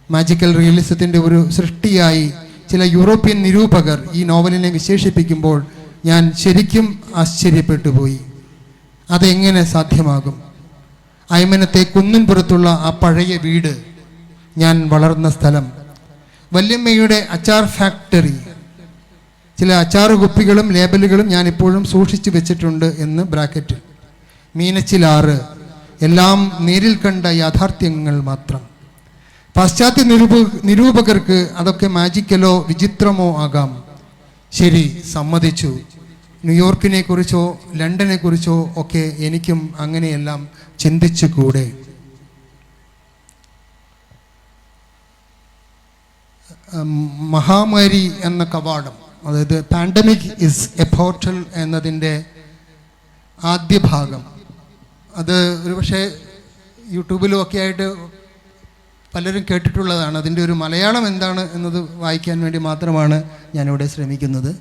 മാജിക്കൽ റിയലിസത്തിൻ്റെ ഒരു സൃഷ്ടിയായി ചില യൂറോപ്യൻ നിരൂപകർ ഈ നോവലിനെ വിശേഷിപ്പിക്കുമ്പോൾ ഞാൻ ശരിക്കും ആശ്ചര്യപ്പെട്ടു പോയി. അതെങ്ങനെ സാധ്യമാകും? അയ്മനത്തെ കുന്നിൻപുറത്തുള്ള ആ പഴയ വീട്, ഞാൻ വളർന്ന സ്ഥലം, വല്യമ്മയുടെ അച്ചാർ ഫാക്ടറി, ചില അച്ചാറ് കുപ്പികളും ലേബലുകളും ഞാൻ ഇപ്പോഴും സൂക്ഷിച്ചു വെച്ചിട്ടുണ്ട് എന്ന് ബ്രാക്കറ്റിൽ, മീനച്ചിലാറ്, എല്ലാം നേരിൽ കണ്ട യാഥാർത്ഥ്യങ്ങൾ മാത്രം. പാശ്ചാത്യ നിരൂപകർക്ക് അതൊക്കെ മാജിക്കലോ വിചിത്രമോ ആകാം. ശരി, സമ്മതിച്ചു. ന്യൂയോർക്കിനെ കുറിച്ചോ ലണ്ടനെ കുറിച്ചോ ഒക്കെ എനിക്കും അങ്ങനെയെല്ലാം ചിന്തിച്ചുകൂടെ? മഹാമാരി എന്ന കവാടം, അതായത് പാൻഡമിക് ഇസ് എ പോർട്ടൽ എന്നതിൻ്റെ ആദ്യ ഭാഗം, അത് ഒരുപക്ഷെ യൂട്യൂബിലും ഒക്കെ ആയിട്ട് പലരും കേട്ടിട്ടുള്ളതാണ്. അതിൻ്റെ ഒരു മലയാളം എന്താണ് എന്നത് വായിക്കാൻ വേണ്ടി മാത്രമാണ് ഞാനിവിടെ ശ്രമിക്കുന്നത്.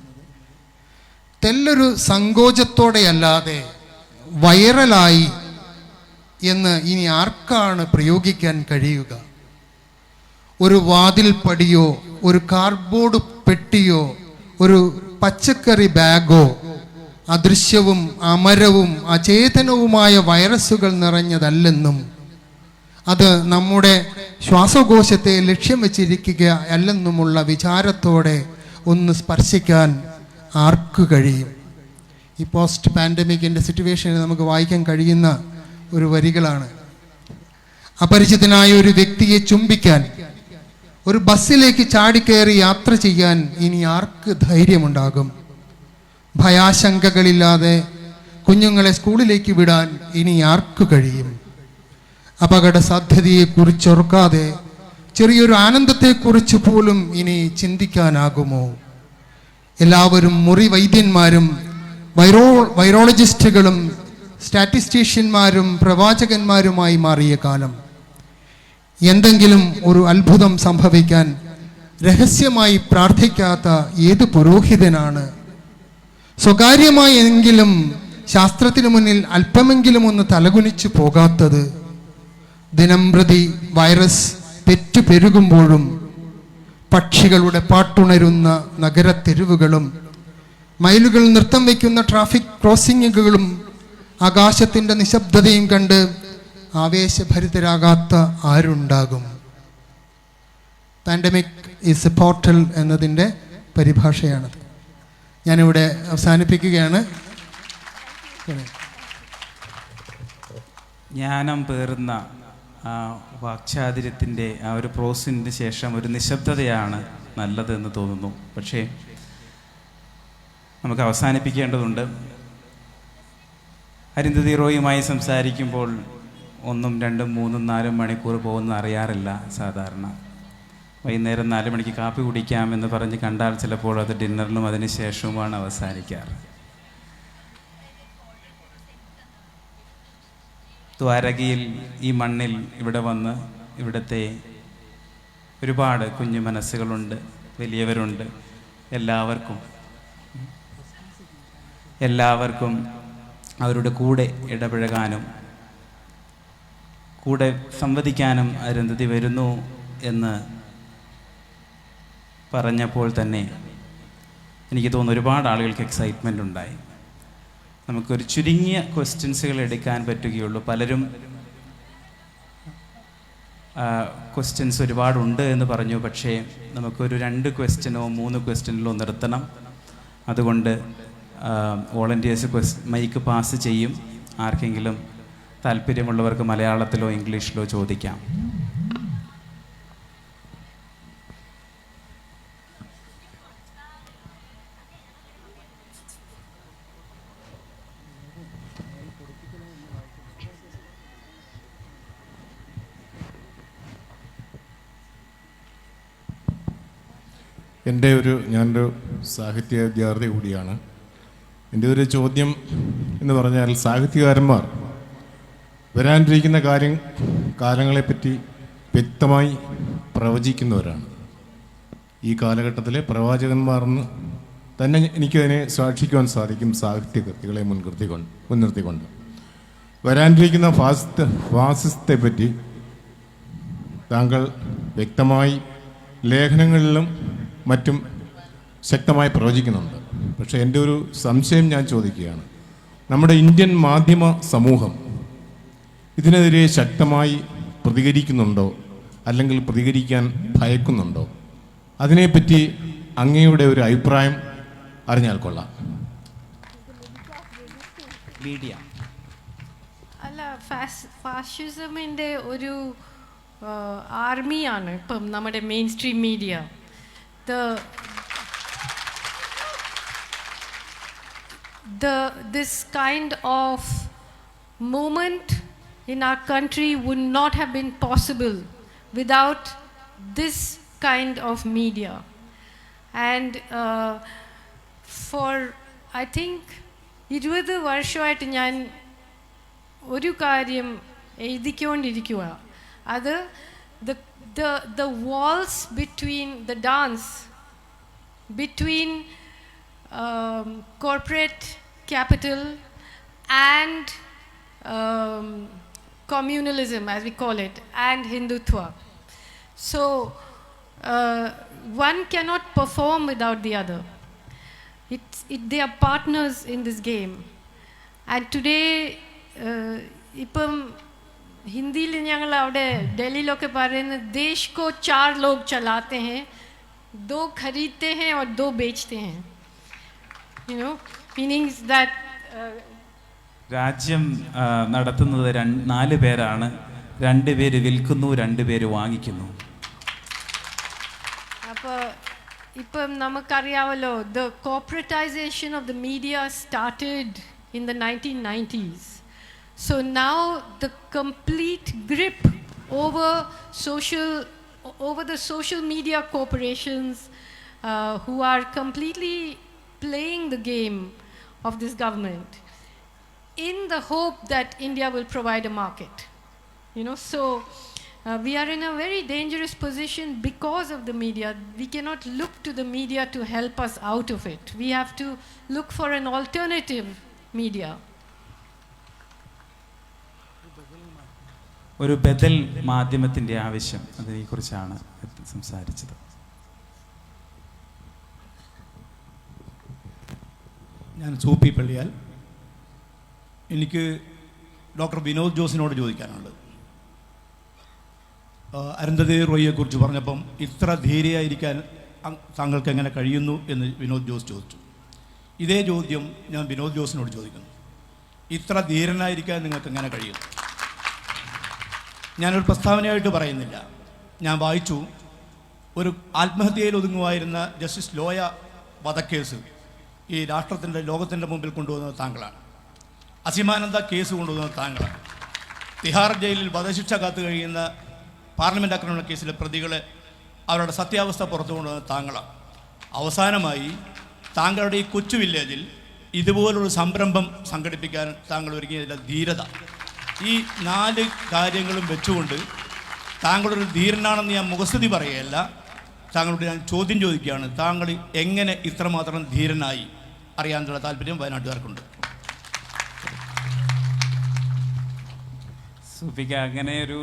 തെല്ലൊരു സങ്കോചത്തോടെയല്ലാതെ വൈറലായി എന്ന് ഇനി ആർക്കാണ് പ്രയോഗിക്കാൻ കഴിയുക? ഒരു വാതിൽ പടിയോ ഒരു കാർഡ്ബോർഡ് പെട്ടിയോ ഒരു പച്ചക്കറി ബാഗോ അദൃശ്യവും അമരവും അചേതനവുമായ വൈറസുകൾ നിറഞ്ഞതല്ലെന്നും അത് നമ്മുടെ ശ്വാസകോശത്തെ ലക്ഷ്യം വെച്ചിരിക്കുക അല്ലെന്നുമുള്ള വിചാരത്തോടെ ഒന്ന് സ്പർശിക്കാൻ ആർക്ക് കഴിയും? ഈ പോസ്റ്റ് പാൻഡമിക്കിൻ്റെ സിറ്റുവേഷനിൽ നമുക്ക് വായിക്കാൻ കഴിയുന്ന ഒരു വരികളാണ്. അപരിചിതനായ ഒരു വ്യക്തിയെ ചുംബിക്കാൻ, ഒരു ബസ്സിലേക്ക് ചാടിക്കയറി യാത്ര ചെയ്യാൻ ഇനി ആർക്ക് ധൈര്യമുണ്ടാകും? ഭയാശങ്കകളില്ലാതെ കുഞ്ഞുങ്ങളെ സ്കൂളിലേക്ക് വിടാൻ ഇനി ആർക്ക് കഴിയും? അപകട സാധ്യതയെക്കുറിച്ചോർക്കാതെ ചെറിയൊരു ആനന്ദത്തെക്കുറിച്ച് പോലും ഇനി ചിന്തിക്കാനാകുമോ? എല്ലാവരും മുറി വൈദ്യന്മാരും വൈറോളജിസ്റ്റുകളും സ്റ്റാറ്റിസ്റ്റീഷ്യന്മാരും പ്രവാചകന്മാരുമായി മാറിയ കാലം. എന്തെങ്കിലും ഒരു അത്ഭുതം സംഭവിക്കാൻ രഹസ്യമായി പ്രാർത്ഥിക്കാത്ത ഏത് പുരോഹിതനാണ്? സ്വകാര്യമായി എങ്കിലും ശാസ്ത്രത്തിനു മുന്നിൽ അല്പമെങ്കിലും ഒന്ന് തലകുനിച്ചു പോകാത്തത്? ദിനംപ്രതി വൈറസ് പെറ്റുപെരുകുമ്പോഴും പക്ഷികളുടെ പാട്ടുണരുന്ന നഗരത്തെരുവുകളും മൈലുകൾ നൃത്തം വയ്ക്കുന്ന ട്രാഫിക് ക്രോസിങ്ങുകളും ആകാശത്തിൻ്റെ നിശബ്ദതയും കണ്ട് ആവേശഭരിതരാകാത്ത ആരുണ്ടാകും? പാൻഡമിക് ഈസ് എ പോർട്ടൽ എന്നതിൻ്റെ പരിഭാഷയാണത്. ഞാനിവിടെ അവസാനിപ്പിക്കുകയാണ്. ജ്ഞാനം പേറുന്ന ആ വാക്ചാതുര്യത്തിൻ്റെ ആ ഒരു പ്രോസിന് ശേഷം ഒരു നിശബ്ദതയാണ് നല്ലതെന്ന് തോന്നുന്നു. പക്ഷേ നമുക്ക് അവസാനിപ്പിക്കേണ്ടതുണ്ട്. അരുന്ധതി റോയുമായി സംസാരിക്കുമ്പോൾ 1, 2, 3, 4 മണിക്കൂർ പോകുന്ന അറിയാറില്ല സാധാരണ. വൈകുന്നേരം 4 മണിക്ക് കാപ്പി കുടിക്കാമെന്ന് പറഞ്ഞ് കണ്ടാൽ ചിലപ്പോൾ അത് ഡിന്നറിലും അതിന് ശേഷവുമാണ് അവസാനിക്കാറ്. ദ്വാരകയിൽ ഈ മണ്ണിൽ ഇവിടെ വന്ന് ഇവിടുത്തെ ഒരുപാട് കുഞ്ഞു മനസ്സുകളുണ്ട്, വലിയവരുണ്ട്. എല്ലാവർക്കും അവരുടെ കൂടെ ഇടപഴകാനും കൂടെ സംവദിക്കാനും അരുന്ധതി വരുന്നു എന്ന് പറഞ്ഞപ്പോൾ തന്നെ എനിക്ക് തോന്നുന്നു ഒരുപാട് ആളുകൾക്ക് എക്സൈറ്റ്മെൻ്റ് ഉണ്ടായി. നമുക്കൊരു ചുരുങ്ങിയ ക്വസ്റ്റ്യൻസുകൾ എടുക്കാൻ പറ്റുകയുള്ളൂ. പലരും ക്വസ്റ്റ്യൻസ് ഒരുപാടുണ്ട് എന്ന് പറഞ്ഞു. പക്ഷേ നമുക്കൊരു 2 ക്വസ്റ്റ്യനോ 3 ക്വസ്റ്റ്യനിലോ നിർത്തണം. അതുകൊണ്ട് വോളണ്ടിയേഴ്സ് മൈക്ക് പാസ് ചെയ്യും. ആർക്കെങ്കിലും താല്പര്യമുള്ളവർക്ക് മലയാളത്തിലോ ഇംഗ്ലീഷിലോ ചോദിക്കാം. ഞാനൊരു സാഹിത്യ വിദ്യാർത്ഥി കൂടിയാണ്. എൻ്റെ ഒരു ചോദ്യം എന്ന് പറഞ്ഞാൽ, സാഹിത്യകാരന്മാർ വരാനിരിക്കുന്ന കാലങ്ങളെപ്പറ്റി വ്യക്തമായി പ്രവചിക്കുന്നവരാണ്. ഈ കാലഘട്ടത്തിലെ പ്രവാചകന്മാരെന്ന് തന്നെ എനിക്കതിനെ സാക്ഷിക്കുവാൻ സാധിക്കും, സാഹിത്യകൃതികളെ മുൻനിർത്തിക്കൊണ്ട്. വരാനിരിക്കുന്ന ഫാസിസത്തെപ്പറ്റി താങ്കൾ വ്യക്തമായി ലേഖനങ്ങളിലും മറ്റും ശക്തമായി പ്രവചിക്കുന്നുണ്ട്. പക്ഷേ എൻ്റെ ഒരു സംശയം ഞാൻ ചോദിക്കുകയാണ്, നമ്മുടെ ഇന്ത്യൻ മാധ്യമ സമൂഹം ഇതിനെതിരെ ശക്തമായി പ്രതികരിക്കുന്നുണ്ടോ, അല്ലെങ്കിൽ പ്രതികരിക്കാൻ ഭയക്കുന്നുണ്ടോ? അതിനെപ്പറ്റി അങ്ങയുടെ ഒരു അഭിപ്രായം അറിഞ്ഞാൽ കൊള്ളാം. മീഡിയ അല്ല, ഫാഷിസമിൻ്റെ ഒരു ആർമിയാണ് ഇപ്പം നമ്മുടെ main stream media. This kind of moment in our country would not have been possible without this kind of media. And for I think 20 വർഷമായിട്ട് ഞാൻ ഒരു കാര്യം എഴുതിക്കൊണ്ടിരിക്കുക. അത് the walls between the dance between corporate capital and communalism, as we call it, and Hindutva. So one cannot perform without the other. They are partners in this game. And today, ഇപ്പം ഹിന്ദിയിൽ ഞങ്ങൾ അവിടെ ഡൽഹിയിലൊക്കെ പറയുന്നത് देश को 4 लोग चलाते हैं, 2 खरीदते हैं और 2 बेचते हैं. You know, meaning that രാജ്യം നടത്തുന്നത് 4 പേരാണ്. 2 പേര് വിൽക്കുന്നു, 2 പേര് വാങ്ങിക്കുന്നു. അപ്പോൾ ഇപ്പം നമുക്കറിയാമല്ലോ, the corporatization of the media started in the 1990s. So now the complete grip over the social media corporations who are completely playing the game of this government in the hope that India will provide a market. You know, so we are in a very dangerous position because of the media. We cannot look to the media to help us out of it. We have to look for an alternative media. ഒരു ബദൽ മാധ്യമത്തിൻ്റെ ആവശ്യം, അതിനെക്കുറിച്ചാണ് സംസാരിച്ചത്. ഞാൻ സൂപ്പി പള്ളിയാൽ. എനിക്ക് doctor Vinod ജോസിനോട് ചോദിക്കാനുള്ളത്, അരുന്ധതി റോയിയെക്കുറിച്ച് പറഞ്ഞപ്പം ഇത്ര ധീരയായിരിക്കാൻ താങ്കൾക്ക് എങ്ങനെ കഴിയുന്നു എന്ന് വിനോദ് ജോസ് ചോദിച്ചു. ഇതേ ചോദ്യം ഞാൻ വിനോദ് ജോസിനോട് ചോദിക്കുന്നു, ഇത്ര ധീരനായിരിക്കാൻ നിങ്ങൾക്ക് എങ്ങനെ കഴിയുന്നു? ഞാനൊരു പ്രസ്താവനയായിട്ട് പറയുന്നില്ല. ഞാൻ വായിച്ചു, ഒരു ആത്മഹത്യയിൽ ഒതുങ്ങുമായിരുന്ന ജസ്റ്റിസ് ലോയ വധക്കേസ് ഈ രാഷ്ട്രത്തിൻ്റെ ലോകത്തിൻ്റെ മുമ്പിൽ കൊണ്ടുവന്നത് താങ്കളാണ്. അസിമാനന്ദ കേസ് കൊണ്ടുവന്നത് താങ്കളാണ്. തിഹാർ ജയിലിൽ വധശിക്ഷ കാത്തു കഴിയുന്ന പാർലമെൻറ്റ് ആക്രമണ കേസിലെ പ്രതികളെ അവരുടെ സത്യാവസ്ഥ പുറത്തു കൊണ്ടുവന്നത് താങ്കളാണ്. അവസാനമായി താങ്കളുടെ ഈ കൊച്ചു വില്ലേജിൽ ഇതുപോലൊരു സംരംഭം സംഘടിപ്പിക്കാൻ താങ്കൾ ഒരുങ്ങിയതിൻ്റെ ധീരത, ഈ 4 കാര്യങ്ങളും വെച്ചുകൊണ്ട് താങ്കളൊരു ധീരനാണെന്ന് ഞാൻ മുഖസ്തുതി പറയുകയല്ല, താങ്കളോട് ഞാൻ ചോദ്യം ചോദിക്കുകയാണ്. താങ്കൾ എങ്ങനെ ഇത്രമാത്രം ധീരനായി അറിയാനുള്ള താല്പര്യം വയനാട്ടുകാർക്കുണ്ട്. സുഫിക, അങ്ങനെ ഒരു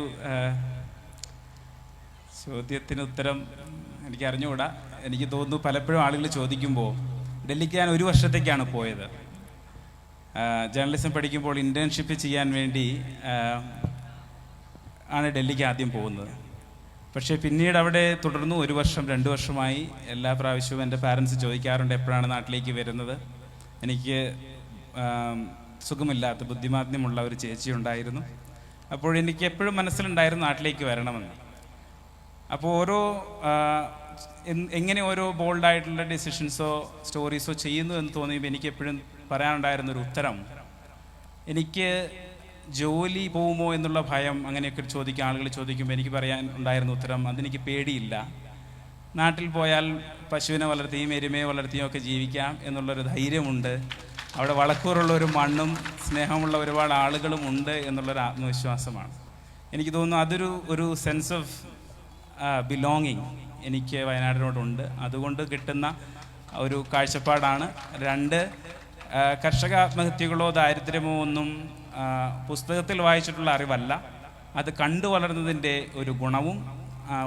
ചോദ്യത്തിന് ഉത്തരം എനിക്ക് അറിഞ്ഞുകൂടാ. എനിക്ക് തോന്നുന്നു പലപ്പോഴും ആളുകൾ ചോദിക്കുമ്പോൾ, ഡൽഹിക്ക് ഞാൻ 1 വർഷത്തേക്കാണ് പോയത്. ജേർണലിസം പഠിക്കുമ്പോൾ ഇൻറ്റേൺഷിപ്പ് ചെയ്യാൻ വേണ്ടി ആണ് ഡൽഹിക്ക് ആദ്യം പോകുന്നത്. പക്ഷേ പിന്നീട് അവിടെ തുടർന്നു 1 വർഷം 2 വർഷമായി എല്ലാ പ്രാവശ്യവും എൻ്റെ പാരൻസ് ചോദിക്കാറുണ്ട് എപ്പോഴാണ് നാട്ടിലേക്ക് വരുന്നത്. എനിക്ക് സുഖമില്ലാത്ത ബുദ്ധിമാന്ദ്യമുള്ള ഒരു ചേച്ചി ഉണ്ടായിരുന്നു. അപ്പോൾ എനിക്ക് എപ്പോഴും മനസ്സിലുണ്ടായിരുന്നു നാട്ടിലേക്ക് വരണമെന്ന്. അപ്പോൾ എങ്ങനെ ഓരോ ബോൾഡായിട്ടുള്ള ഡിസിഷൻസോ സ്റ്റോറീസോ ചെയ്യുന്നു എന്ന് തോന്നിയപ്പോൾ എനിക്ക് എപ്പോഴും പറയാനുണ്ടായിരുന്നൊരു ഉത്തരം, എനിക്ക് ജോലി പോകുമോ എന്നുള്ള ഭയം, അങ്ങനെയൊക്കെ ആളുകൾ ചോദിക്കുമ്പോൾ എനിക്ക് പറയാൻ ഉണ്ടായിരുന്ന ഉത്തരം, അതെനിക്ക് പേടിയില്ല. നാട്ടിൽ പോയാൽ പശുവിനെ വളർത്തിയും എരുമയെ വളർത്തിയും ഒക്കെ ജീവിക്കാം എന്നുള്ളൊരു ധൈര്യമുണ്ട്. അവിടെ വളക്കൂറുള്ള ഒരു മണ്ണും സ്നേഹമുള്ള ഒരുപാട് ആളുകളും ഉണ്ട് എന്നുള്ളൊരു ആത്മവിശ്വാസമാണ്. എനിക്ക് തോന്നുന്നു അതൊരു ഒരു സെൻസ് ഓഫ് ബിലോങ്ങിങ് എനിക്ക് വയനാടിനോടുണ്ട്. അതുകൊണ്ട് കിട്ടുന്ന ഒരു കാഴ്ചപ്പാടാണ്. 2, കർഷക ആത്മഹത്യകളോ ദാരിദ്ര്യമോ ഒന്നും പുസ്തകത്തിൽ വായിച്ചിട്ടുള്ള അറിവല്ല, അത് കണ്ടു വളർന്നതിൻ്റെ ഒരു ഗുണവും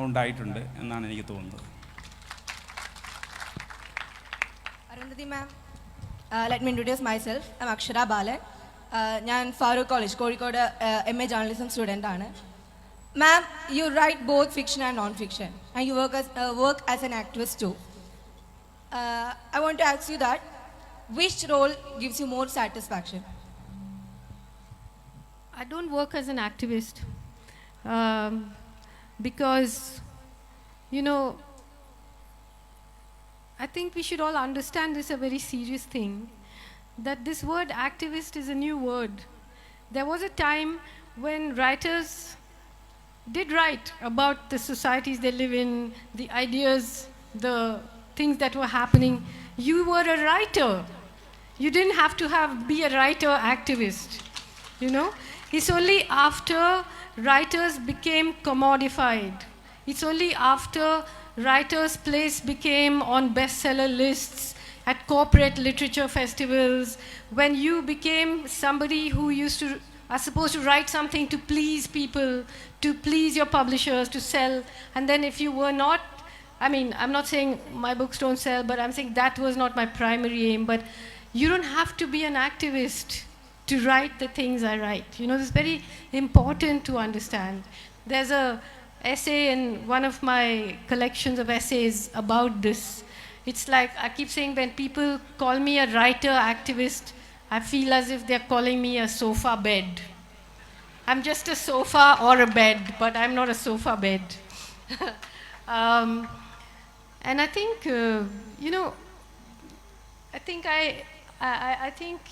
ഉണ്ടായിട്ടുണ്ട് എന്നാണ് എനിക്ക് തോന്നുന്നത്. Arundhathi ma'am, let me introduce myself. I'm Akshara Balan. ഞാൻ Farook college Kozhikode MA journalism student ആണ്. Ma'am, you write both fiction and non fiction and you work as an activist too. I want to ask you that, which role gives you more satisfaction? I don't work as an activist because, you know, I think we should all understand this a very serious thing, that this word activist is a new word. There was a time when writers did write about the societies they live in, the ideas, the things that were happening. You were a writer. You didn't have to be a writer activist, you know. It's only after writers became commodified. It's only after writers' place became on bestseller lists, at corporate literature festivals, when you became somebody who are supposed to write something to please people, to please your publishers, to sell. And then if you were not, I mean, I'm not saying my books don't sell, but I'm saying that was not my primary aim. But you don't have to be an activist to write the things I write. You know, it's very important to understand. There's a essay in one of my collections of essays about this. It's like, I keep saying, when people call me a writer activist, I feel as if they're calling me a sofa bed. I'm just a sofa or a bed, but I'm not a sofa bed. And I think, you know, I think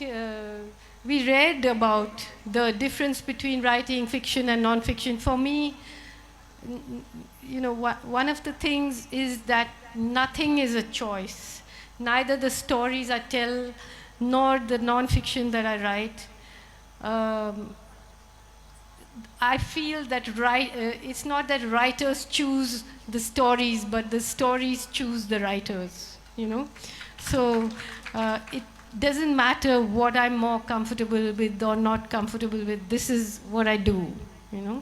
we read about the difference between writing fiction and non-fiction. For me, you know, one of the things is that nothing is a choice. Neither the stories I tell nor the non-fiction that I write. I feel that it's not that writers choose the stories, but the stories choose the writers, you know. So it doesn't matter what I'm more comfortable with or not comfortable with. This is what I do, you know.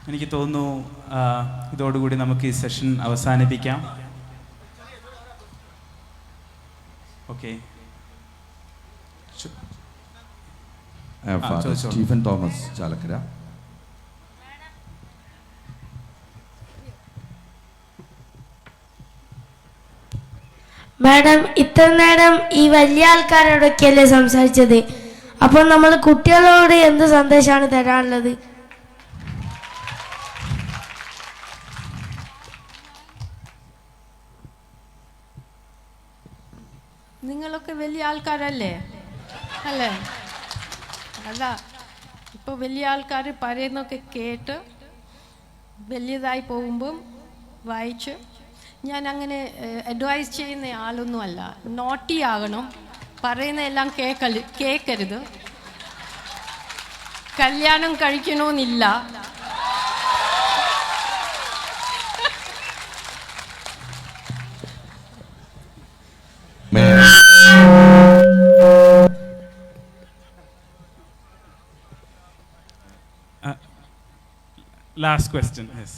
എനിക്ക് തോന്നുന്നു ഇതോടുകൂടി നമുക്ക് ഈ session അവസാനിപ്പിക്കാം. Okay. Stephen Thomas Chalakkara. Madam, ഇത്ര നേരം ഈ വലിയ ആൾക്കാരോടൊക്കെയല്ലേ സംസാരിച്ചത്? അപ്പോൾ നമ്മൾ കുട്ടികളോട് എന്ത് സന്ദേശമാണ് തരാനുള്ളത്? നിങ്ങളൊക്കെ വലിയ ആൾക്കാരല്ലേ? അല്ലേ? അല്ല, ഇപ്പോൾ വലിയ ആൾക്കാർ പറയുന്നൊക്കെ കേട്ട് വലിയതായി പോകുമ്പം വായിച്ച്, ഞാൻ അങ്ങനെ അഡ്വൈസ് ചെയ്യുന്ന ആളൊന്നുമല്ല. നോട്ടി ആകണം, പറയുന്നതെല്ലാം കേൾക്കരുത്, കല്യാണം കഴിക്കണമെന്നില്ല. Last question, yes.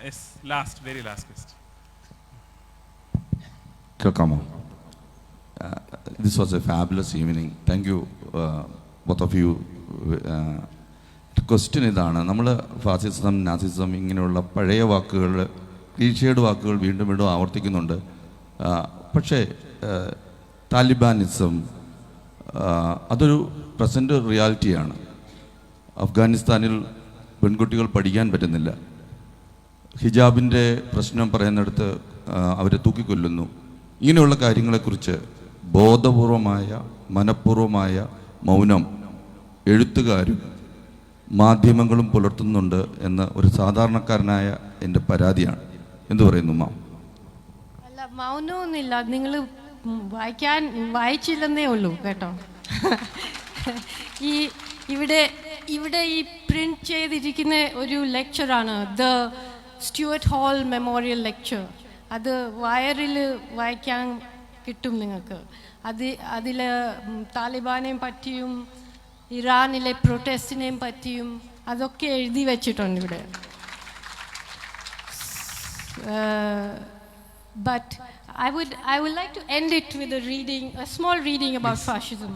Yes, very last question. Kelkamo. This was a fabulous evening. Thank you, both of you. Question ഇതാണ്, നമ്മൾ ഫാസിസം, നാസിസം ഇങ്ങനെയുള്ള പഴയ വാക്കുകൾ, ക്ലീഷേഡ് വാക്കുകൾ വീണ്ടും വീണ്ടും ആവർത്തിക്കുന്നുണ്ട്. പക്ഷേ താലിബാനിസം അതൊരു പ്രസൻറ്റ് റിയാലിറ്റിയാണ്. അഫ്ഗാനിസ്ഥാനിൽ പെൺകുട്ടികൾ പഠിക്കാൻ പറ്റുന്നില്ല. ഹിജാബിൻ്റെ പ്രശ്നം പറയുന്നിടത്ത് അവരെ തൂക്കിക്കൊല്ലുന്നു. ഇങ്ങനെയുള്ള കാര്യങ്ങളെക്കുറിച്ച് ബോധപൂർവമായ, മനഃപൂർവമായ മൗനം എഴുത്തുകാരും മാധ്യമങ്ങളും പുലർത്തുന്നുണ്ട് എന്ന ഒരു സാധാരണക്കാരനായ എൻ്റെ പരാതിയാണ്. എന്തു പറയുന്നു മാം? അല്ല, മൗനമൊന്നുമില്ല. നിങ്ങൾ വായിച്ചില്ലെന്നേ ഉള്ളൂ കേട്ടോ. ഇവിടെ ഇവിടെ ഈ പ്രിന്റ് ചെയ്തിരിക്കുന്ന ഒരു ലെക്ചറാണ് the Stuart Hall memorial lecture. അത് വയറിൽ വായിക്കാൻ കിട്ടും നിങ്ങൾക്ക്. അതിൽ താലിബാനെയും പറ്റിയും ഇറാനിലെ പ്രൊട്ടസ്റ്റിനെയും പറ്റിയും അതൊക്കെ എഴുതി വെച്ചിട്ടുണ്ട് ഇവിടെ. But I would like to end it with a small reading about fascism.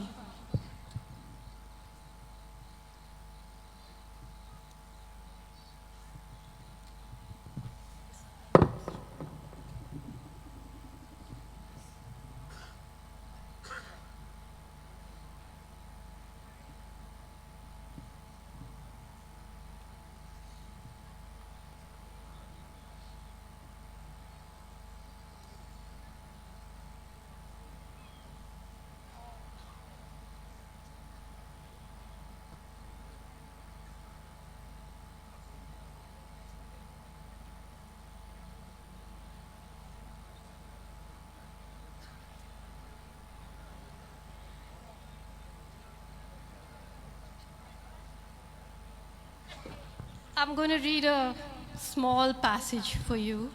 I'm going to read a small passage for you.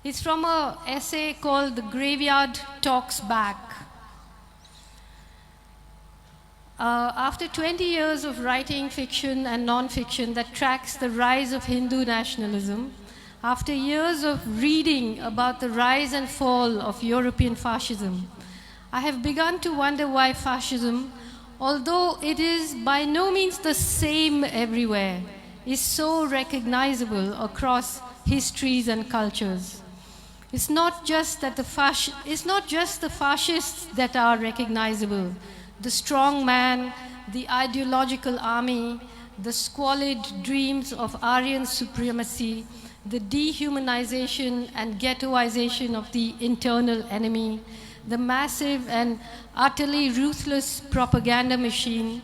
It's from an essay called The Graveyard Talks Back. After 20 years of writing fiction and non-fiction that tracks the rise of Hindu nationalism, after years of reading about the rise and fall of European fascism, I have begun to wonder why fascism, although it is by no means the same everywhere, is so recognizable across histories and cultures. It's not just the fascists that are recognizable. The strong man, the ideological army, the squalid dreams of Aryan supremacy, the dehumanization and ghettoization of the internal enemy, the massive and utterly ruthless propaganda machine,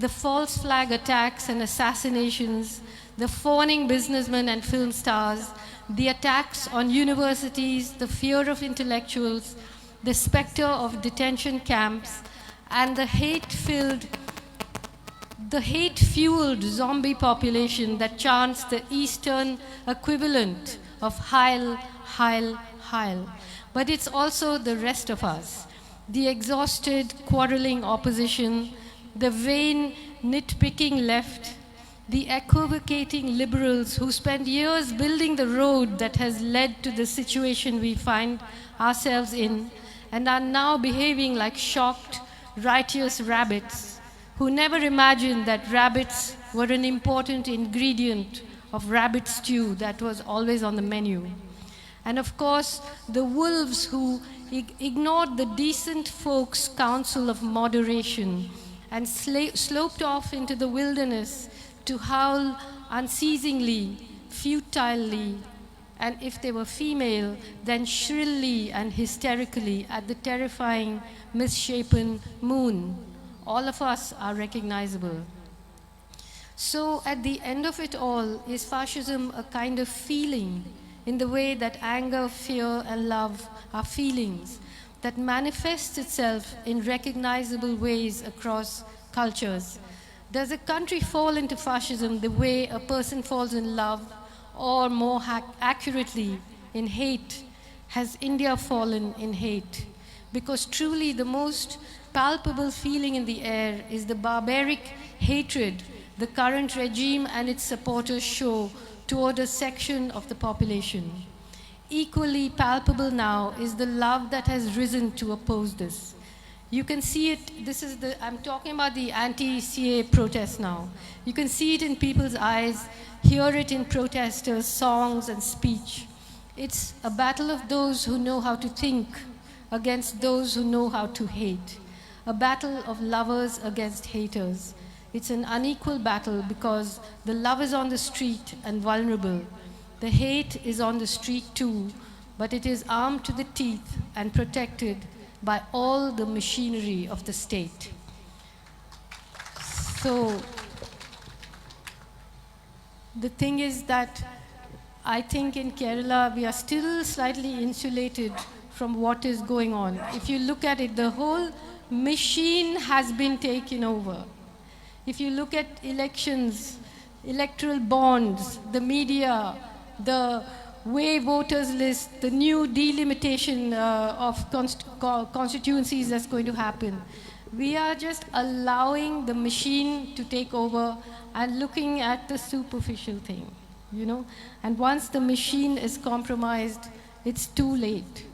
the false flag attacks and assassinations, the fawning businessmen and film stars, the attacks on universities, the fear of intellectuals, the specter of detention camps, and the hate-fueled zombie population that chants the Eastern equivalent of Heil, Heil, Heil. But it's also the rest of us, the exhausted, quarreling opposition, the vain, nitpicking left, the equivocating liberals who spent years building the road that has led to the situation we find ourselves in and are now behaving like shocked, righteous rabbits who never imagined that rabbits were an important ingredient of rabbit stew that was always on the menu. And of course, the wolves who ignored the decent folks' counsel of moderation and sloped off into the wilderness to howl unceasingly, futilely, and if they were female, then shrilly and hysterically at the terrifying, misshapen moon. All of us are recognizable. So at the end of it all, is fascism a kind of feeling in the way that anger, fear, and love are feelings that manifests itself in recognizable ways across cultures? Does a country fall into fascism the way a person falls in love, or more accurately, in hate? Has India fallen in hate? Because truly the most palpable feeling in the air is the barbaric hatred the current regime and its supporters show toward a section of the population. Equally palpable now is the love that has risen to oppose this. You can see it, I'm talking about the anti-CA protest now. You can see it in people's eyes, hear it in protesters' songs and speech. It's a battle of those who know how to think against those who know how to hate. A battle of lovers against haters. It's an unequal battle because the love is on the street and vulnerable. The hate is on the street too, but it is armed to the teeth and protected by all the machinery of the state. So, the thing is that I think in Kerala we are still slightly insulated from what is going on. If you look at it, the whole machine has been taken over. If you look at elections, electoral bonds, the media, the way voters list, the new delimitation of constituencies that's going to happen, we are just allowing the machine to take over and looking at the superficial thing, you know. And once the machine is compromised, it's too late.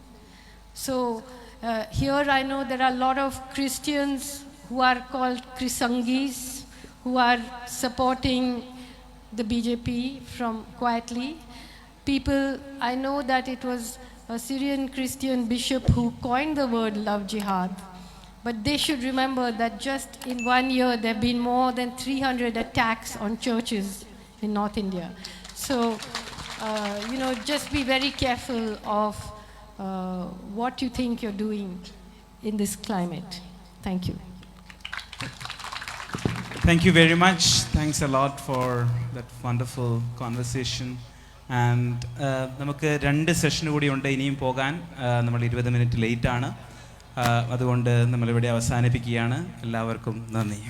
So here I know there are a lot of Christians who are called Krisangis, who are supporting the BJP from quietly. People, I know that it was a Syrian Christian bishop who coined the word love jihad. But they should remember that just in 1 year, there have been more than 300 attacks on churches in North India. So, you know, just be very careful of what you think you're doing in this climate. Thank you. Thank you very much. Thanks a lot for that wonderful conversation. And നമുക്ക് 2 session കൂടി ഉണ്ട് ഇനിയും പോകാൻ. നമ്മൾ 20 minute late ആണ്. അതുകൊണ്ട് നമ്മളിവിടെ അവസാനിപ്പിക്കുകയാണ്. എല്ലാവർക്കും നന്ദി.